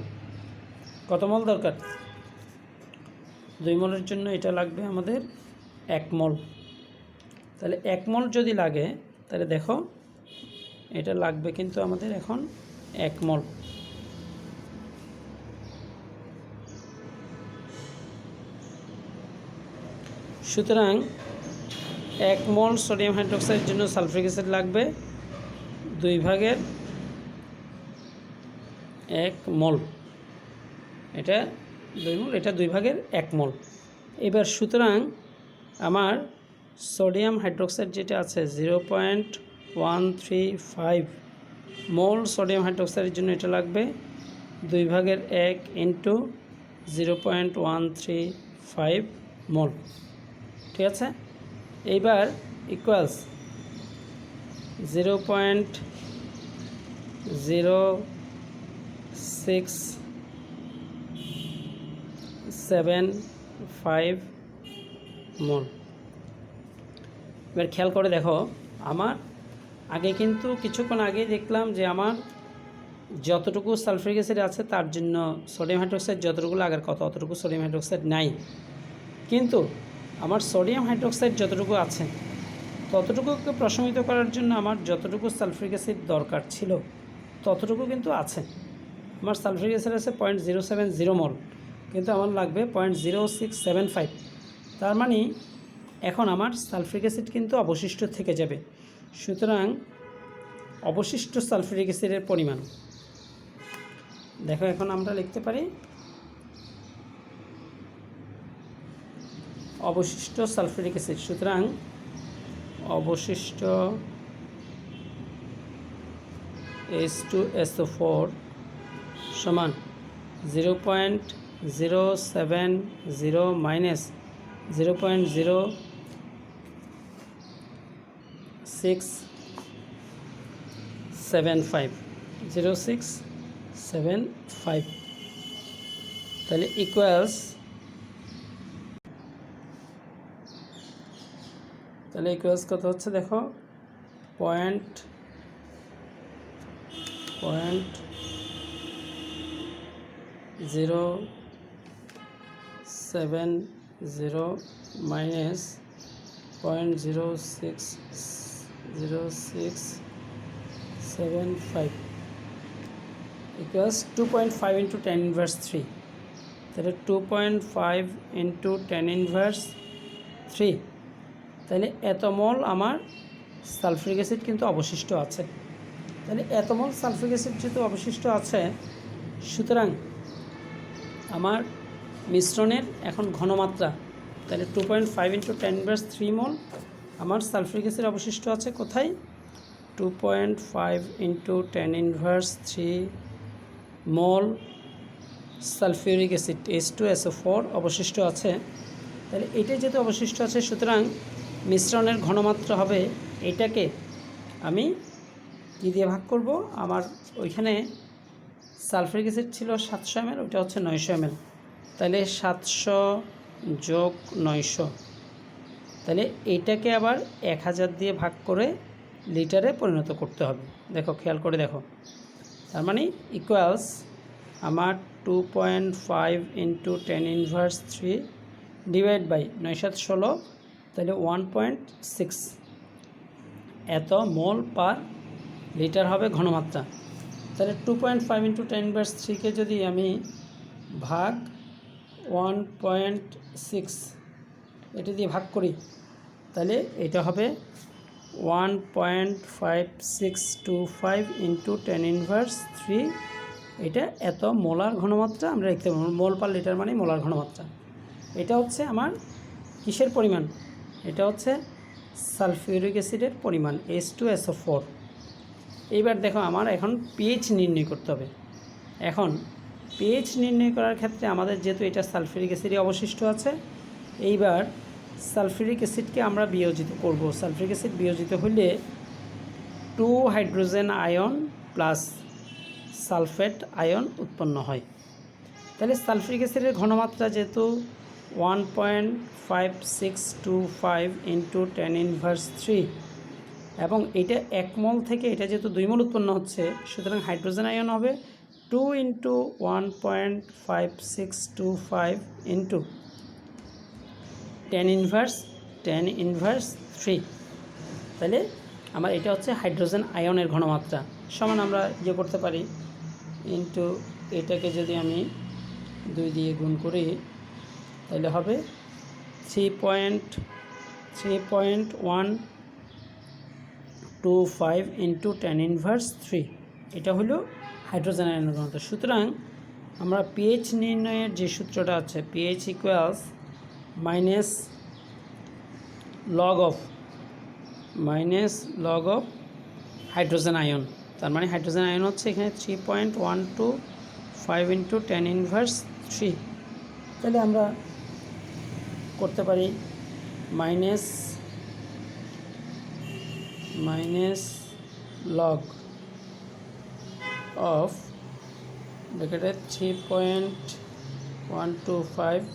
কত মোল দরকার, 2 মোলের জন্য এটা লাগবে আমাদের 1 মোল। তাহলে 1 মোল যদি লাগে তাহলে দেখো এটা লাগবে কিন্তু আমাদের এখন 1 মোল। সুতরাং 1 মোল সোডিয়াম হাইড্রোক্সাইডের জন্য সালফিউরিক অ্যাসিড লাগবে 2/1 মোল। এটা 2 মোল, এটা 2/1 মোল। এবার সুতরাং আমার সোডিয়াম হাইড্রোক্সাইড যেটা আছে 0.135 মোল সোডিয়াম হাইড্রোক্সাইডের জন্য এটা লাগবে 2/1 ইন্টু 0.135 মোল। ঠিক আছে? এইবার ইকুয়ালস 0.0675 মোল। এবার খেয়াল করে দেখো আমার আগে কিন্তু কিছুক্ষণ আগে দেখলাম যে আমার যতটুকু সালফিউরিক অ্যাসিড আছে তার জন্য সোডিয়াম হাইড্রোক্সাইড যতটুকু লাগার কথা অতটুকু সোডিয়াম হাইড্রোক্সাইড নাই, কিন্তু আমার সোডিয়াম হাইড্রোক্সাইড যতটুকু আছে ততটুকুকে প্রশমিত করার জন্য আমার যতটুকু সালফিউরিক অ্যাসিড দরকার ছিল ততটুকু কিন্তু আছে। আমার সালফিউরিক অ্যাসিড আছে 0.070 মোল, কিন্তু আমার লাগবে 0.0675। তার মানে এখন আমার সালফিউরিক অ্যাসিড কিন্তু অবশিষ্ট থেকে যাবে। সুতরাং অবশিষ্ট সালফিউরিক অ্যাসিডের পরিমাণ দেখো এখন আমরা লিখতে পারি অবশিষ্ট সালফিউরিক অ্যাসিড। সুতরাং অবশিষ্ট H2SO4 সমান 0.070 মাইনাস 0.0675 তাহলে ইকুয়ালস কত হচ্ছে দেখো, point 0.070 minus 0.0675 equals 2.5 into 10 inverse 3। তাহলে 2.5 ইন্টু 10 ইনভার্স 3, তাহলে এত মোল আমার সালফিউরিক অ্যাসিড কিন্তু অবশিষ্ট আছে। তাহলে এত মোল সালফিউরিক অ্যাসিড যেহেতু অবশিষ্ট আছে, সুতরাং আমার মিশ্রণের এখন ঘনমাত্রা, তাহলে 2.5 ইন্টু 10 ইনভার্স 3 মোল আমার সালফিউরিক অ্যাসিড অবশিষ্ট আছে কোথায়, 2.5 ইন্টু 10 ইনভার্স 3 মোল সালফিউরিক অ্যাসিড H2SO4 অবশিষ্ট আছে। তাহলে এটাই যেহেতু অবশিষ্ট আছে, সুতরাং মিশ্রণের ঘনমাত্রা হবে, এটাকে আমি কী দিয়ে ভাগ করব, আমার ওইখানে সালফিউরিক অ্যাসিড ছিল 700 ml, ওইটা হচ্ছে 900 ml। তাহলে 700 যোগ 900, তাহলে এইটাকে আবার 1000 দিয়ে ভাগ করে লিটারে পরিণত করতে হবে। দেখো, খেয়াল করে দেখো, তার মানে ইকুয়ালস আমার 2.5 ইন্টু 10 ইনভার্স 3 ডিভাইড বাই 916, তাহলে 1.6 এত মোল পার লিটার হবে ঘনমাত্রা। তাহলে 2.5 ইন্টু 10 ইনভার্স 3কে যদি আমি ভাগ 1.6 এটা দিয়ে ভাগ করি, তাহলে এটা হবে 1.5625 ইন্টু 10 ইনভার্স 3। এটা এত মোলার ঘনমাত্রা আমরা লিখতে পারবো, মোল পার লিটার মানে মোলার ঘনমাত্রা। এটা হচ্ছে আমার কিসের পরিমাণ, এটা হচ্ছে সালফিউরিক অ্যাসিডের পরিমাণ H2SO4। এইবার দেখো, আমার এখন পিএইচ নির্ণয় করতে হবে। এখন পিএইচ নির্ণয় করার ক্ষেত্রে আমাদের যেহেতু এটা সালফিউরিক অ্যাসিডে অবশিষ্ট আছে, এইবার সালফিউরিক অ্যাসিডকে আমরা বিয়োজিত করব। সালফিউরিক অ্যাসিড বিয়োজিত হলে 2 hydrogen ion plus sulphate ion উৎপন্ন হয়। তাহলে সালফিউরিক অ্যাসিডের ঘনমাত্রা যেহেতু 1.5625 ইন্টু 10 ইনভার্স 3, এবং এটা 1 মোল থেকে এটা যেহেতু 2 মোল উৎপন্ন হচ্ছে, সুতরাং হাইড্রোজেন আয়ন হবে 2 ইন্টু 1.5625 ইন্টু 10 ইনভার্স 3। তাহলে আমার এটা হচ্ছে হাইড্রোজেন আয়নের ঘনমাত্রা, সমান আমরা করতে পারি ইন্টু এটাকে যদি আমি 2 দিয়ে গুণ করি, তাহলে হবে 3.125 ইন্টু 10 ইনভার্স 3। এটা হলো হাইড্রোজেন আয়নের ঘনত্ব। সুতরাং আমরা পিএইচ নির্ণয়ের যে সূত্রটা আছে, pH equals minus log of hydrogen ion. তার মানে হাইড্রোজেন আয়ন হচ্ছে এখানে 3.125 ইন্টু 10 ইনভার্স 3। তাহলে আমরা করতে পারি মাইনাস লগ অফ ব্র্যাকেটে 3.125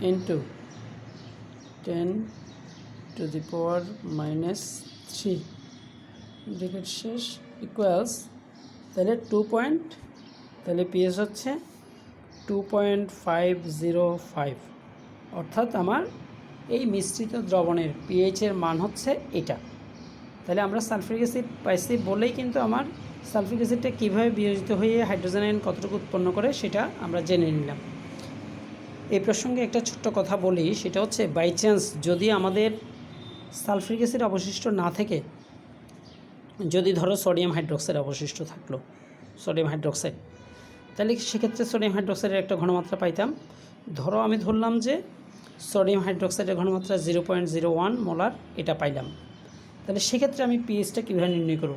into 10 to the power -3 bracket শেষ ইকুয়ালস, তাহলে তাহলে পিএস হচ্ছে 2.505। অর্থাৎ আমার এই মিশ্রিত দ্রবণের পিএইচের মান হচ্ছে এটা। তাহলে আমরা সালফিউরিক অ্যাসিড পাইছি বলেই কিন্তু আমার সালফিউরিক অ্যাসিডটা কীভাবে বিয়োজিত হয়ে হাইড্রোজেন আয়ন কতটুকু উৎপন্ন করে সেটা আমরা জেনে নিলাম। এই প্রসঙ্গে একটা ছোট্ট কথা বলি, সেটা হচ্ছে বাই চান্স যদি আমাদের সালফিউরিক অ্যাসিড অবশিষ্ট না থেকে, যদি ধরো সোডিয়াম হাইড্রোক্সাইড অবশিষ্ট থাকলো, সোডিয়াম হাইড্রোক্সাইড, তাহলে সেক্ষেত্রে সোডিয়াম হাইড্রোক্সাইডের একটা ঘনমাত্রা পাইতাম ধরো আমি ধরলাম যে সোডিয়াম হাইড্রোক্সাইডের ঘনমাত্রা 0.01 মোলার, এটা পাইলাম। তাহলে সেক্ষেত্রে আমি পিএইচটা কীভাবে নির্ণয় করব?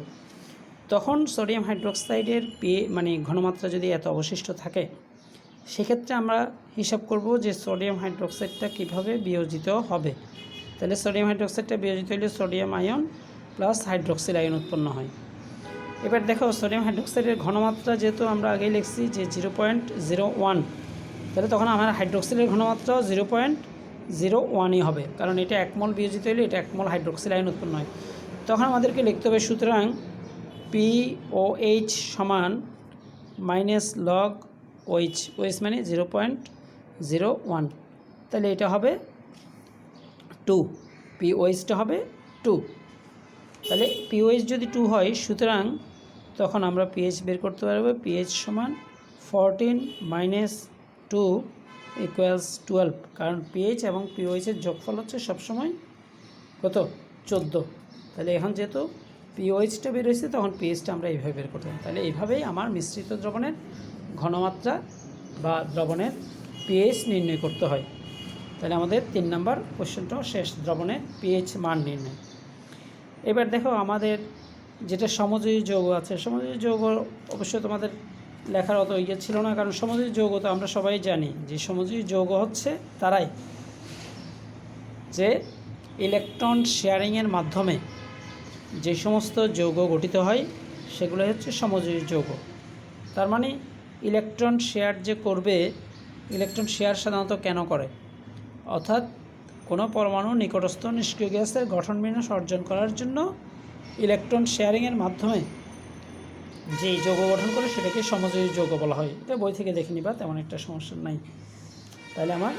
তখন সোডিয়াম হাইড্রোক্সাইডের মানে ঘনমাত্রা যদি এত অবশিষ্ট থাকে, সেক্ষেত্রে আমরা হিসাব করব যে সোডিয়াম হাইড্রোক্সাইডটা কীভাবে বিয়োজিত হবে। তাহলে সোডিয়াম হাইড্রোক্সাইডটা বিয়োজিত হলে sodium ion plus hydroxyl ion উৎপন্ন হয়। এবার দেখো সোডিয়াম হাইড্রোক্সাইডের ঘনমাত্রা যেহেতু আমরা আগেই লিখছি যে 0.01, তাহলে তখন আমার হাইড্রোক্সিলের ঘনমাত্রাও 0.01ই হবে, কারণ এটা 1 মোল বিয়োজিত হলে এটা 1 মোল হাইড্রোক্সিল আয়ন উৎপন্ন হয়। তখন আমাদেরকে লিখতে হবে, সুতরাং POH সমান মাইনাস লগ OH, OH মানে 0.01, তাহলে এটা হবে 2, POHটা হবে 2। তাহলে POH যদি 2 হয়, সুতরাং তখন আমরা pH বের করতে পারবো। pH সমান 14 - 2 = 12, কারণ pH এবং POH এর যোগফল হচ্ছে সবসময় কত? 14। তাহলে এখন যেহেতু POHটা বের হয়েছে, তখন pHটা আমরা এইভাবে বের করতে পারি। তাহলে এইভাবেই আমার মিশ্রিত দ্রবণের ঘনমাত্রা বা দ্রবণের pH নির্ণয় করতে হয়। তাহলে আমাদের 3 নম্বর কোশ্চেনটাও শেষ, দ্রবণের pH মান নির্ণয়। এবার দেখো আমাদের যেটা সমযোজী যৌগ আছে, সমযোজী যৌগ অবশ্যই তোমাদের লেখার অত ইয়ে ছিল না, কারণ সমযোজী যৌগ তো আমরা সবাই জানি যে সমযোজী যৌগ হচ্ছে তারাই যে ইলেকট্রন শেয়ারিংয়ের মাধ্যমে যে সমস্ত যৌগ গঠিত হয় সেগুলো হচ্ছে সমযোজী যৌগ। তার মানে ইলেকট্রন শেয়ার যে করবে, ইলেকট্রন শেয়ার সাধারণত কেন করে? অর্থাৎ কোনো পরমাণু নিকটস্থ নিষ্ক্রিয় গ্যাসের গঠন বিন্যাস অর্জন করার জন্য ইলেকট্রন শেয়ারিংয়ের মাধ্যমে যে যৌগ গঠন করে সেটাকে সমযোজী যৌগ বলা হয়। এটা বই থেকে দেখে নিবা, তেমন একটা সমস্যা নাই। তাহলে আমার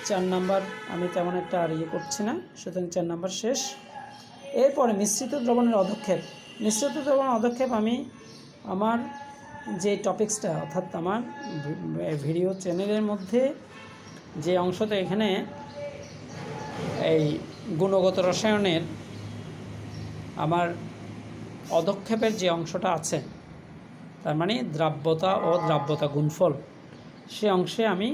4 নাম্বার আমি তেমন একটা আর ইয়ে করছি না, সুতরাং 4 নাম্বার শেষ। এরপরে মিশ্রিত দ্রবণের অধক্ষেপ। মিশ্রিত দ্রবণের অধক্ষেপ আমি আমার যে টপিক্সটা, অর্থাৎ আমার ভিডিও চ্যানেলের মধ্যে যে অংশটা এখানে এই গুণগত রসায়নের আমার অধক্ষেপের যে অংশটা আছে, তার মানে দ্রাব্যতা ও দ্রাব্যতা গুণফল, সে অংশে আমি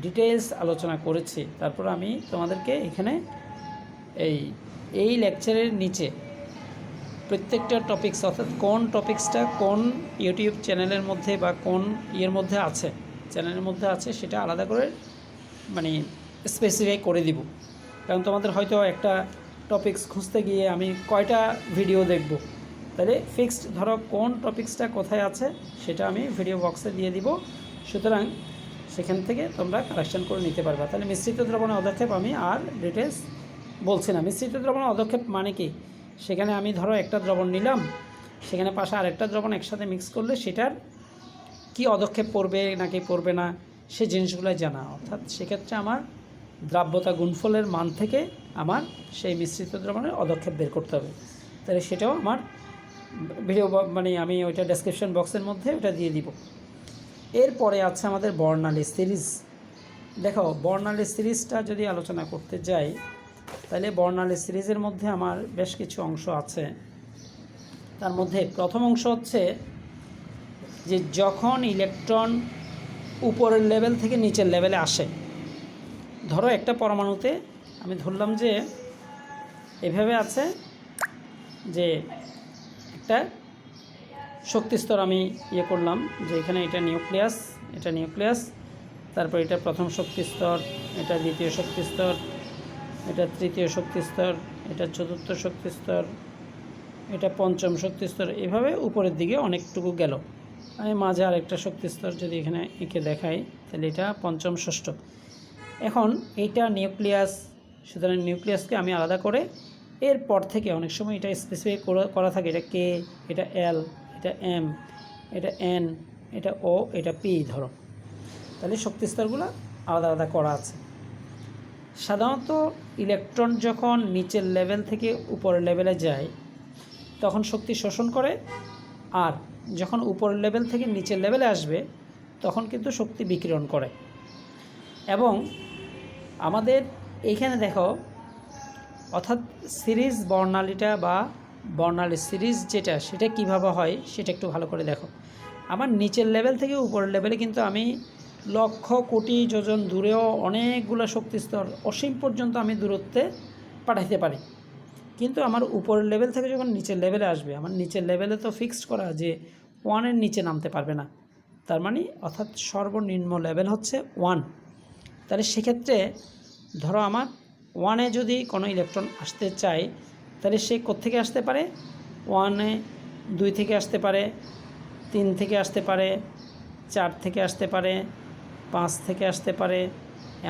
ডিটেলস আলোচনা করেছি। তারপর আমি তোমাদেরকে এখানে এই লেকচারের নিচে প্রত্যেকটা টপিক্স, অর্থাৎ কোন টপিক্সটা কোন ইউটিউব চ্যানেলের মধ্যে বা কোন ইয়ের মধ্যে আছে, চ্যানেলের মধ্যে আছে, সেটা আলাদা করে মানে স্পেসিফাই করে দিব। কারণ তোমাদের হয়তো একটা টপিক্স খুঁজতে গিয়ে আমি কয়টা ভিডিও দেখব, তাহলে ফিক্সড ধরো কোন টপিক্সটা কোথায় আছে সেটা আমি ভিডিও বক্সে দিয়ে দিব, সুতরাং সেখান থেকে তোমরা কালেকশন করে নিতে পারবে। তাহলে মিশ্রিত দ্রবণের অধক্ষেপ আমি আর ডিটেলস বলছি না। মিশ্রিত দ্রবণের অধক্ষেপ মানে কি? সেখানে আমি ধরো একটা দ্রবণ নিলাম, সেখানে পাশে আরেকটা দ্রবণ একসাথে মিক্স করলে সেটার কি অধক্ষেপ পড়বে নাকি পড়বে না, সে জিনিসগুলো জানা। অর্থাৎ সেক্ষেত্রে আমার দ্রাব্যতা গুণফলের মান থেকে আমার সেই মিশ্রিত দ্রবণের অধক্ষেপ বের করতে হবে। তাহলে সেটাও আমার ভিডিও মানে আমি ওইটা ডেসক্রিপশন বক্সের মধ্যে ওটা দিয়ে দিব। এরপরে আছে আমাদের বর্ণালী সিরিজ। দেখো বর্ণালী সিরিজটা যদি আলোচনা করতে যাই, তাহলে বর্ণালী সিরিজের মধ্যে আমার বেশ কিছু অংশ আছে। তার মধ্যে প্রথম অংশ হচ্ছে যে যখন ইলেকট্রন উপরের লেভেল থেকে নিচের লেভেলে আসে, ধরো একটা পরমাণুতে আমি ধরলাম যে এভাবে আছে যে একটা শক্তিস্তর আমি ইয়ে করলাম যে এখানে এটা নিউক্লিয়াস, তারপর এটা প্রথম শক্তিস্তর, এটা দ্বিতীয় শক্তিস্তর, এটা তৃতীয় শক্তিস্তর, এটা চতুর্থ শক্তিস্তর, এটা পঞ্চম শক্তিস্তর, এভাবে উপরের দিকে অনেকটুকু গেল। আমি মাঝে আরেকটা শক্তিস্তর যদি এখানে এঁকে দেখাই, তাহলে এটা পঞ্চম ষষ্ঠ। এখন এইটা নিউক্লিয়াস, সুতরাং নিউক্লিয়াসকে আমি আলাদা করে এরপর থেকে অনেক সময় এটা স্পেসিফাই করা থাকে, এটা কে, এটা এল, এটা এম, এটা এন, এটা ও, এটা পি ধরো। তাহলে শক্তিস্তরগুলো আলাদা আলাদা করা আছে। সাধারণত ইলেকট্রন যখন নিচের লেভেল থেকে উপরের লেভেলে যায় তখন শক্তি শোষণ করে, আর যখন উপরের লেভেল থেকে নিচের লেভেলে আসবে তখন কিন্তু শক্তি বিকিরণ করে। এবং আমাদের এইখানে দেখো, অর্থাৎ সিরিজ বর্ণালীটা বা বর্ণালী সিরিজ যেটা, সেটা কিভাবে হয় সেটা একটু ভালো করে দেখো। আমার নিচের লেভেল থেকে উপরের লেভেলে কিন্তু আমি লক্ষ কোটি যোজন দূরেও অনেকগুলো শক্তিস্তর অসীম পর্যন্ত আমি দূরত্বে পাঠাইতে পারি। কিন্তু আমার উপরের লেভেল থেকে যখন নিচের লেভেলে আসবে, আমার নিচের লেভেলে তো ফিক্সড করা যে 1-এর নিচে নামতে পারবে না, তার মানে অর্থাৎ সর্বনিম্ন লেভেল হচ্ছে 1। তাহলে সেক্ষেত্রে ধরো আমার 1-এ যদি কোনো ইলেকট্রন আসতে চায়, তাহলে সে কোত্থেকে আসতে পারে? 1-এ 2 থেকে আসতে পারে, 3 থেকে আসতে পারে, 4 থেকে আসতে পারে, 5 থেকে আসতে পারে,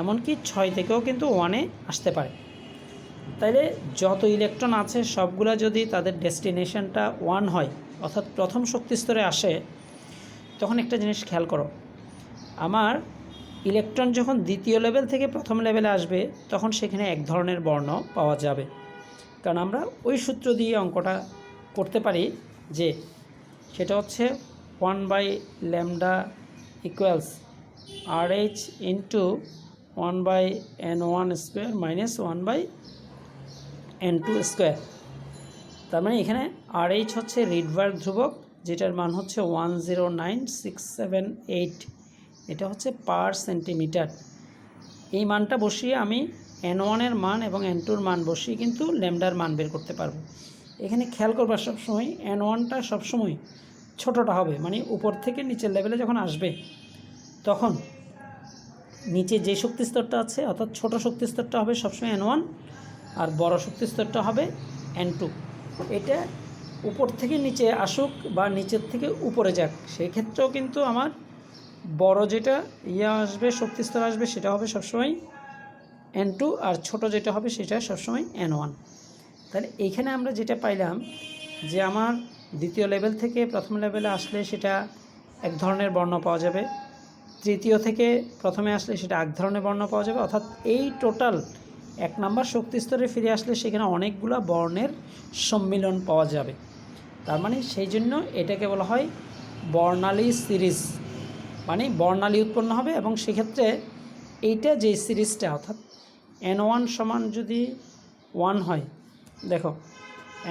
এমনকি 6 থেকেও কিন্তু 1-এ আসতে পারে। তাইলে যত ইলেকট্রন আছে সবগুলা যদি তাদের ডেস্টিনেশনটা 1 হয়, অর্থাৎ প্রথম শক্তিস্তরে আসে, তখন একটা জিনিস খেয়াল করো, আমার ইলেকট্রন যখন দ্বিতীয় লেভেল থেকে প্রথম লেভেলে আসবে তখন সেখানে এক ধরনের বর্ণ পাওয়া যাবে। কারণ আমরা ওই সূত্র দিয়ে অঙ্কটা করতে পারি, যে সেটা হচ্ছে 1/λ equals RH into 1/n1 square minus 1/n2 square. তার মানে এখানে RH হচ্ছে রিডবার্গ ধ্রুবক, যেটার মান হচ্ছে 109,678, এটা হচ্ছে পার সেন্টিমিটার। এই মানটা বসিয়ে আমি n1-এর মান এবং n2-র মান বসিয়ে কিন্তু ল্যামডার মান বের করতে পারবো। এখানে খেয়াল করবার সবসময় n1টা সবসময় ছোটোটা হবে, মানে উপর থেকে নিচের লেভেলে যখন আসবে তখন নিচে যে শক্তিস্তরটা আছে অর্থাৎ ছোট শক্তিস্তরটা হবে সবসময় n1 আর বড় শক্তিস্তরটা হবে n2। এটা উপর থেকে নিচে আসুক বা নিচের থেকে উপরে যাক, সেই ক্ষেত্রেও কিন্তু আমার বড় যেটা আসবে শক্তিস্তর আসবে সেটা হবে সবসময় n2, আর ছোট যেটা হবে সেটা সবসময় n1। তাহলে এইখানে আমরা যেটা পাইলাম যে আমার দ্বিতীয় লেভেল থেকে প্রথম লেভেলে আসলে সেটা এক ধরনের বর্ণ পাওয়া যাবে, তৃতীয় থেকে প্রথমে আসলে সেটা এক ধরনের বর্ণ পাওয়া যাবে, অর্থাৎ এই টোটাল 1 নম্বর শক্তিস্তরে ফিরে আসলে সেখানে অনেকগুলো বর্ণের সম্মিলন পাওয়া যাবে। তার মানে সেই জন্য এটাকে বলা হয় বর্ণালী সিরিজ, মানে বর্ণালী উৎপন্ন হবে। এবং সেক্ষেত্রে এইটা যে সিরিজটা অর্থাৎ n1 সমান যদি 1 হয়, দেখো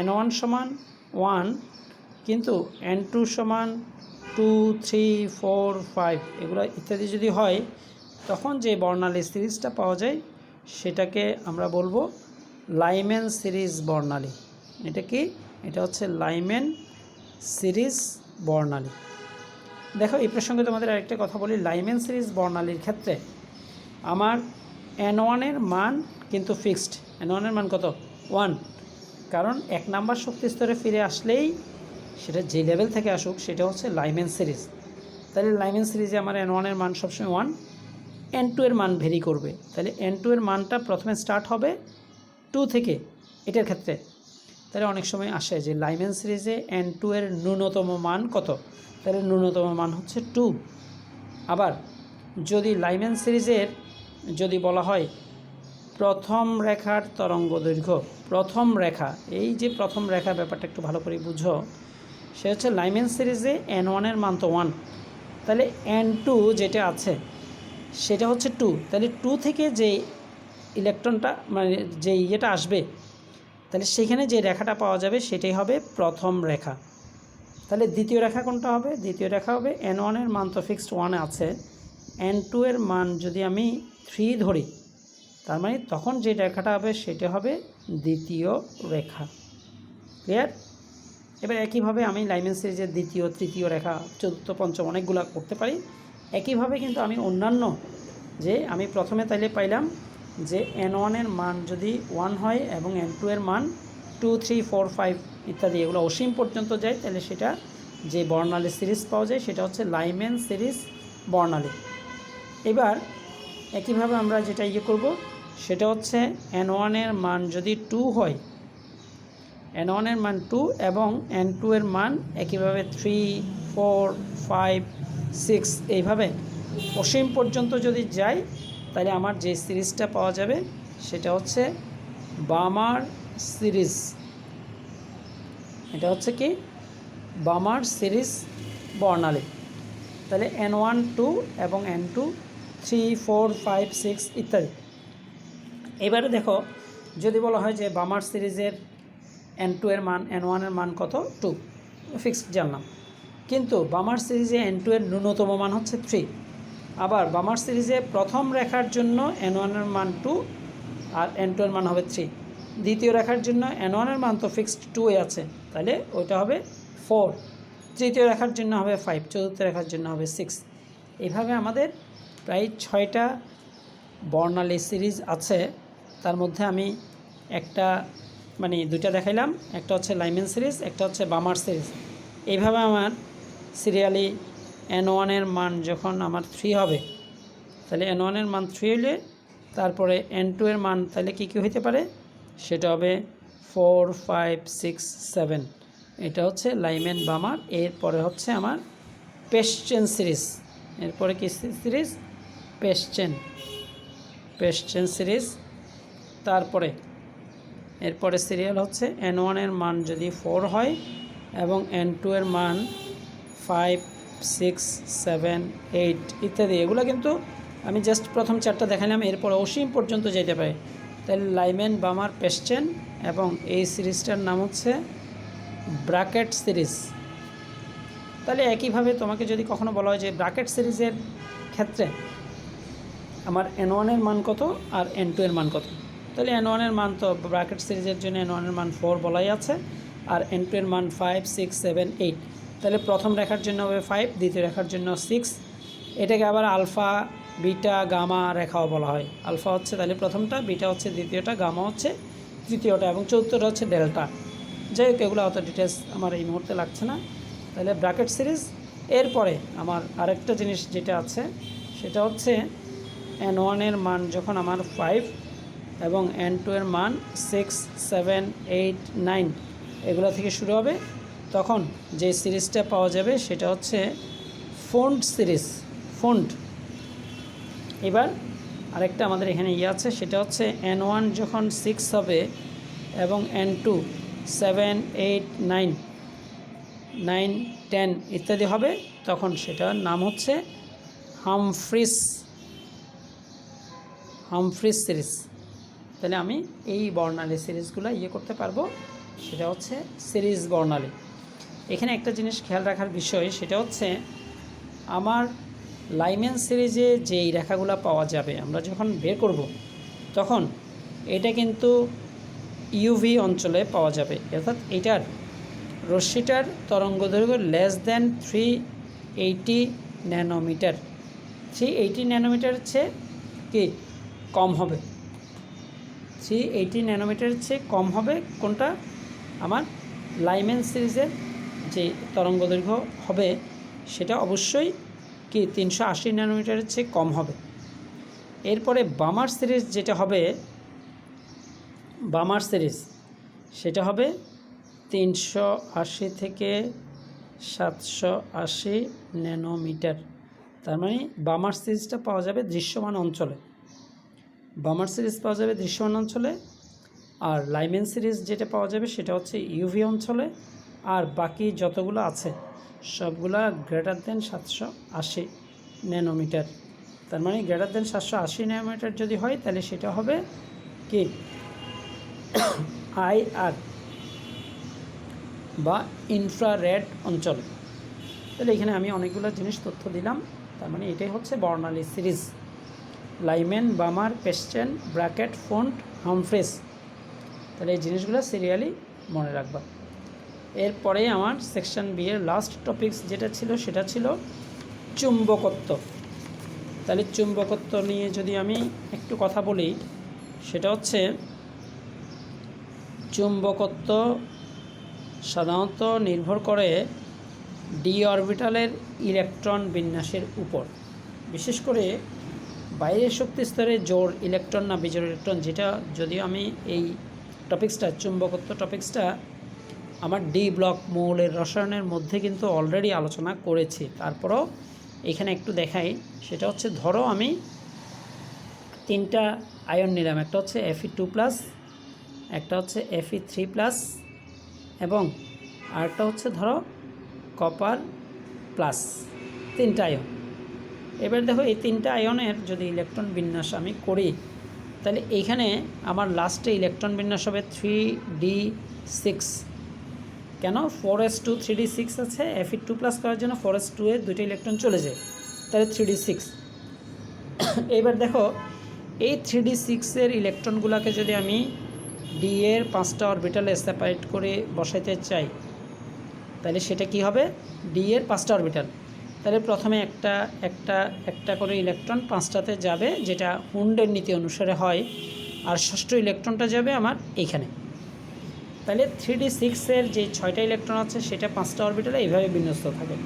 n1 সমান 1 কিন্তু n2 সমান 2, 3, 4, 5 এগুলো ইত্যাদি যদি হয়, তখন যে বর্ণালী সিরিজটা পাওয়া যায় সেটাকে আমরা বলবো লাইম্যান সিরিজ বর্ণালী। এটা কি? এটা হচ্ছে লাইম্যান সিরিজ বর্ণালী। দেখো এই প্রসঙ্গে তোমাদের আরেকটা কথা বলি, লাইম্যান সিরিজ বর্ণালীর ক্ষেত্রে আমার n1-এর মান কিন্তু ফিক্সড। n1-এর মান কত? 1, কারণ 1 নাম্বার শক্তিস্তরে ফিরে আসলেই সেটা যে লেভেল থেকে আসুক সেটা হচ্ছে লাইম্যান সিরিজ। তাহলে লাইম্যান সিরিজে আমার n1-এর মান সবসময় 1, n2-এর মান ভেরি করবে। তাহলে n2-এর মানটা প্রথমে স্টার্ট হবে 2 থেকে এটার ক্ষেত্রে। তাহলে অনেক সময় আসে যে লাইম্যান সিরিজে n2-এর ন্যূনতম মান কত? তাহলে ন্যূনতম মান হচ্ছে 2। আবার যদি লাইম্যান সিরিজের যদি বলা হয় প্রথম রেখার তরঙ্গ দৈর্ঘ্য, প্রথম রেখা, এই যে প্রথম রেখা ব্যাপারটা একটু ভালো করে বুঝো, সে হচ্ছে লাইম্যান সিরিজে n1-এর মান তো 1, তাহলে n2 যেটা আছে সেটা হচ্ছে 2। তাহলে 2 থেকে যে ইলেকট্রনটা মানে যে ইয়েটা আসবে, তাহলে সেখানে যে রেখাটা পাওয়া যাবে সেটাই হবে প্রথম রেখা। তাহলে দ্বিতীয় রেখা কোনটা হবে? দ্বিতীয় রেখা হবে n1-এর মান তো ফিক্সড 1 আছে, n2-এর মান যদি আমি 3 ধরি, তার মানে তখন যে রেখাটা হবে সেটা হবে দ্বিতীয় রেখা। ক্লিয়ার? এবার একইভাবে আমি লাইম্যান সিরিজের দ্বিতীয়, তৃতীয় রেখা, চতুর্থ, পঞ্চম অনেকগুলো করতে পারি। একইভাবে কিন্তু আমি অন্যান্য যে আমি প্রথমে তাইলে পাইলাম যে n1-এর মান যদি 1 হয় এবং n2-এর মান 2, 3, 4, 5 ইত্যাদি এগুলো অসীম পর্যন্ত যায়, তাহলে সেটা যে বর্ণালী সিরিজ পাওয়া যায় সেটা হচ্ছে লাইম্যান সিরিজ বর্ণালী। এবার একইভাবে আমরা যেটা করব সেটা হচ্ছে n1-এর মান যদি 2 হয়, n1-এর মান 2 এবং n2-এর মান একইভাবে 3, 4, 5, 6 এইভাবে অসীম পর্যন্ত যদি যায়, তাহলে আমার যে সিরিজটা পাওয়া যাবে সেটা হচ্ছে বামার সিরিজ। এটা হচ্ছে কি? বামার সিরিজ বর্ণালী। তাহলে n1, 2 এবং n2, 3, 4, 5, 6 ইত্যাদি। এবারে দেখো যদি বলা হয় যে বামার সিরিজের n2-এর মান n1-এর মান কত? 2, ফিক্সড জানলাম, কিন্তু বামার সিরিজে n2-এর ন্যূনতম মান হচ্ছে 3, আবার বামার সিরিজে প্রথম রেখার জন্য n1 এর মান 2 আর n2 এর মান হবে 3। দ্বিতীয় রেখার জন্য n1 এর মান তো ফিক্সড 2 আছে, তাহলে ওইটা হবে 4। তৃতীয় রেখার জন্য হবে 5, চতুর্থ রেখার জন্য হবে 6। এইভাবে আমাদের প্রায় 6টা বর্ণালী সিরিজ আছে। তার মধ্যে আমি একটা দুইটা দেখাইলাম, একটা হচ্ছে লাইম্যান সিরিজ, একটা হচ্ছে বামার সিরিজ। এইভাবে আমার সিরিয়ালি n1 এর মান যখন আমার 3 হবে, তাহলে n1 এর মান 3 হলে তারপরে n2 এর মান তাহলে কী হইতে পারে, সেটা হবে 4, 5, 6, 7। এটা হচ্ছে লাইম্যান বামার। এরপরে হচ্ছে আমার পেস্টেন সিরিজ। এরপরে কি সিরিজ? পেস্টেন সিরিজ। তারপরে এরপরে সিরিয়াল হচ্ছে n1 এর মান যদি 4 হয় এবং n2 এর মান 5, 6, 7, 8 ইত্যাদি। এগুলো কিন্তু আমি জাস্ট প্রথম 4টা দেখালাম, এরপরে অসীম পর্যন্ত যেতে পারে। তাহলে লাইম্যান বামার পেস্টেন, এবং এই সিরিজটার নাম হচ্ছে ব্র্যাকেট সিরিজ। তাহলে একইভাবে তোমাকে যদি কখনো বলা হয় যে ব্র্যাকেট সিরিজের ক্ষেত্রে আমার n1 এর মান কত আর n2 এর মান কত, তাহলে n1 এর মান তো ব্র্যাকেট সিরিজের জন্য n1 এর মান 4 বলাই আছে, আর n2 এর মান 5, 6, 7, 8। তাহলে প্রথম রেখার জন্য হবে 5, দ্বিতীয় রেখার জন্য 6। এটাকে আবার আলফা, বিটা, গামা রেখাও বলা হয়। আলফা হচ্ছে তাহলে প্রথমটা, বিটা হচ্ছে দ্বিতীয়টা, গামা হচ্ছে তৃতীয়টা, এবং চতুর্থটা হচ্ছে ডেল্টা। যাই হোক, এগুলো অত ডিটেলস আমার এই মুহূর্তে লাগছে না। তাহলে ব্র্যাকেট সিরিজ। এরপরে আমার আরেকটা জিনিস যেটা আছে সেটা হচ্ছে n1 এর মান যখন আমার 5 এবং n2 এর মান 6, 7, 8, 9 এগুলো থেকে শুরু হবে, তখন যে সিরিজটা পাওয়া যাবে সেটা হচ্ছে ফন্ট সিরিজ। ফন্ট। এবার আরেকটা আমাদের এখানে আছে, সেটা হচ্ছে n1 যখন 6 হবে এবং n2 7, 8, 9, 10 ইত্যাদি হবে, তখন সেটার নাম হচ্ছে হামফ্রিস সিরিজ। তাহলে আমি এই বর্ণালী সিরিজগুলো করতে পারবো, সেটা হচ্ছে সিরিজ বর্ণালী। এখানে একটা জিনিস খেয়াল রাখার বিষয়, সেটা হচ্ছে আমার লাইম্যান সিরিজে যেই রেখাগুলো পাওয়া যাবে আমরা যখন বের করব, তখন এটা কিন্তু ইউভি অঞ্চলে পাওয়া যাবে, অর্থাৎ এটার রশ্মিটার তরঙ্গদৈর্ঘ্য <380 ন্যানোমিটার। 380 ন্যানোমিটারের চেয়ে কি কম হবে, 380 ন্যানোমিটারের চেয়ে কম হবে কোনটা? আমার লাইম্যান সিরিজের যে তরঙ্গদৈর্ঘ্য হবে সেটা অবশ্যই কি 380 ন্যানোমিটারের চেয়ে কম হবে। এরপরে বামার সিরিজ যেটা হবে, বামার সিরিজ সেটা হবে 380 থেকে 780 ন্যানোমিটার। তার মানে বামার সিরিজটা পাওয়া যাবে দৃশ্যমান অঞ্চলে। বামার সিরিজ পাওয়া যাবে দৃশ্যমান অঞ্চলে, আর লাইম্যান সিরিজ যেটা পাওয়া যাবে সেটা হচ্ছে ইউভি অঞ্চলে, আর বাকি যতগুলো আছে সবগুলা > 780 ন্যানোমিটার। তার মানে > 780 ন্যানোমিটার যদি হয়, তাহলে সেটা হবে কি IR বা ইনফ্রারেড অঞ্চল। তাহলে এখানে আমি অনেকগুলো জিনিস তথ্য দিলাম। তার মানে এটাই হচ্ছে বর্ণালী series, Lyman, Balmer, Paschen, Brackett, Pfund, Humphreys. তাহলে এই জিনিসগুলো সিরিয়ালি মনে রাখবা। এরপরে আমার সেকশন বি এর লাস্ট টপিকস যেটা ছিল সেটা ছিল চুম্বকত্ব। তাহলে চুম্বকত্ব নিয়ে যদি আমি একটু কথা বলি, সেটা হচ্ছে চুম্বকত্ব সাধারণত নির্ভর করে ডি অরবিটালের ইলেকট্রন বিন্যাসের উপর। বিশেষ করে বাইরের শক্তি স্তরে জোড় ইলেকট্রন না বিজোড় ইলেকট্রন, যেটা যদিও আমি এই টপিক্সটা চুম্বকত্ব টপিক্সটা আমার ডি ব্লক মৌলের রসায়নের মধ্যে কিন্তু অলরেডি আলোচনা করেছি। তারপরও এখানে একটু দেখাই, সেটা হচ্ছে ধরো আমি 3টা আয়ন নিলাম, একটা হচ্ছে Fe2+, একটা হচ্ছে Fe3+, এবং আরেকটা হচ্ছে ধরো কপার প্লাস। 3টা আয়ন। এবার দেখো এই 3টা আয়নের যদি ইলেকট্রন বিন্যাস আমি করি, তাহলে এইখানে আমার লাস্টে ইলেকট্রন বিন্যাস হবে 3d6। কেন? 4s2 3d6 আছে, Fe2+ করার জন্য 4s2 এর 2টা ইলেকট্রন চলে যায়, তাহলে 3d6। এবার দেখো এই 3d6 ইলেকট্রনগুলোকে যদি আমি ডি এর 5টা অরবিটালে সেপারেট করে বসাইতে চাই, তাহলে সেটা কি হবে? ডি এর 5টা অরবিটাল, তাহলে প্রথমে একটা একটা একটা করে ইলেকট্রন 5টাতে যাবে, যেটা হুন্ডের নীতি অনুসারে হয়, আর ষষ্ঠ ইলেকট্রনটা যাবে আমার এইখানে। তাহলে 3d6 যে 6টা ইলেকট্রন আছে সেটা 5টা অরবিটালে এইভাবে বিন্যস্ত থাকে।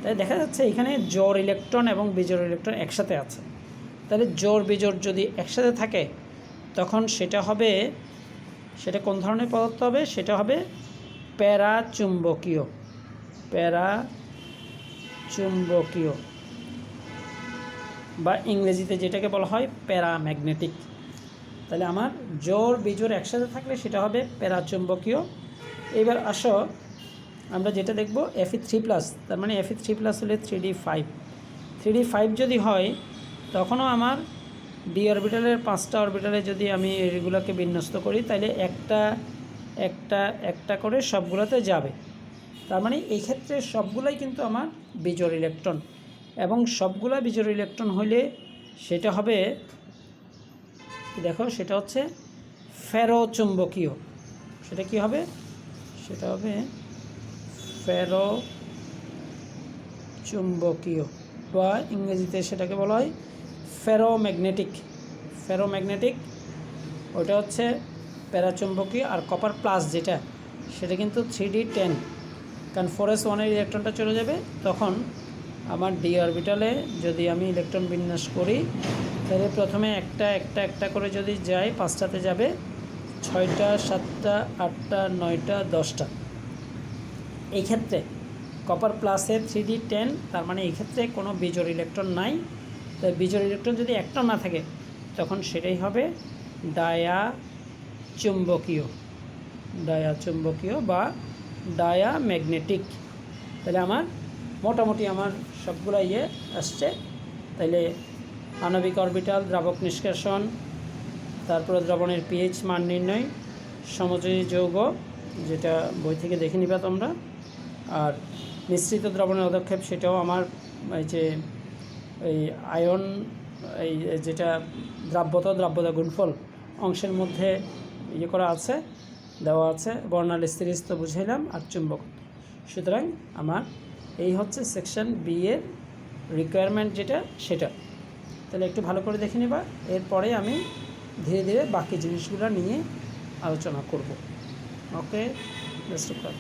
তাই দেখা যাচ্ছে এখানে জোড় ইলেকট্রন এবং বিজোড় ইলেকট্রন একসাথে আছে। তাহলে জোড় বিজোড় যদি একসাথে থাকে তখন সেটা হবে, সেটা কোন ধরনের পদার্থ হবে? সেটা হবে প্যারাচুম্বকীয়, প্যারাচুম্বকীয়, বা ইংরেজিতে যেটাকে বলা হয় প্যারাম্যাগনেটিক। তাহলে আমার জোড় বিজোড় একসাথে থাকলে সেটা হবে প্যারাচুম্বকীয়। এবার আসো আমরা যেটা দেখব Fe3+, তার মানে Fe3+ হলে 3d5 যদি হয় তখনও আমার ডি অরবিটালের 5টা অরবিটালে যদি আমি এগুলোকে বিন্যস্ত করি তাহলে একটা একটা একটা করে সবগুলোতে যাবে। তার মানে এই ক্ষেত্রে সবগুলাই কিন্তু আমার বিজোড় ইলেকট্রন, এবং সবগুলা বিজোড় ইলেকট্রন হইলে সেটা হবে, দেখো সেটা হচ্ছে ফেরোচুম্বকীয়। সেটা কি হবে? সেটা হবে ফেরোচুম্বকীয়, বা ইংরেজিতে সেটাকে বলা হয় ফেরোম্যাগনেটিক। ওটা হচ্ছে প্যারাচুম্বকীয়। আর কপার প্লাস যেটা, সেটা কিন্তু 3d10, কারণ 4s1 ইলেকট্রনটা চলে যাবে। তখন আমার ডি অরবিটালে যদি আমি ইলেকট্রন বিন্যাস করি তাহলে প্রথমে একটা একটা একটা করে যদি যায় 5টাতে যাবে, 6টা 7টা 8টা 9টা 10টা। এই ক্ষেত্রে কপার প্লাসের 3d10, তার মানে এই ক্ষেত্রে কোনো বিজোড় ইলেকট্রন নাই। তাই বিজোড় ইলেকট্রন যদি একটা না থাকে তখন সেটাই হবে ডায়াচুম্বকীয় বা ডায়াম্যাগনেটিক। তাহলে আমার মোটামুটি আমার সবগুলো আসছে। তাইলে আণবিক অরবিটাল, দ্রাবক নিষ্কাশন, তারপরে দ্রবণের পিএইচ মান নির্ণয়, সমযোজী যৌগ যেটা বই থেকে দেখে নিবা তোমরা, আর মিশ্রিত দ্রবণের পদক্ষেপ সেটাও আমার এই যে এই আয়ন, এই যেটা দ্রাব্যতা গুণফল অংশের মধ্যে করা আছে, দেওয়া আছে। বর্ণালী সিরিজ তো বুঝাইলাম, আর চুম্বক। সুতরাং আমার এই হচ্ছে সেকশন বি এর রিকোয়ারমেন্ট যেটা, সেটা তাহলে একটু ভালো করে দেখে নিবা। এরপরে আমি ধীরে ধীরে বাকি জিনিসগুলো নিয়ে আলোচনা করব। ওকে, বেস্ট অফ লাক।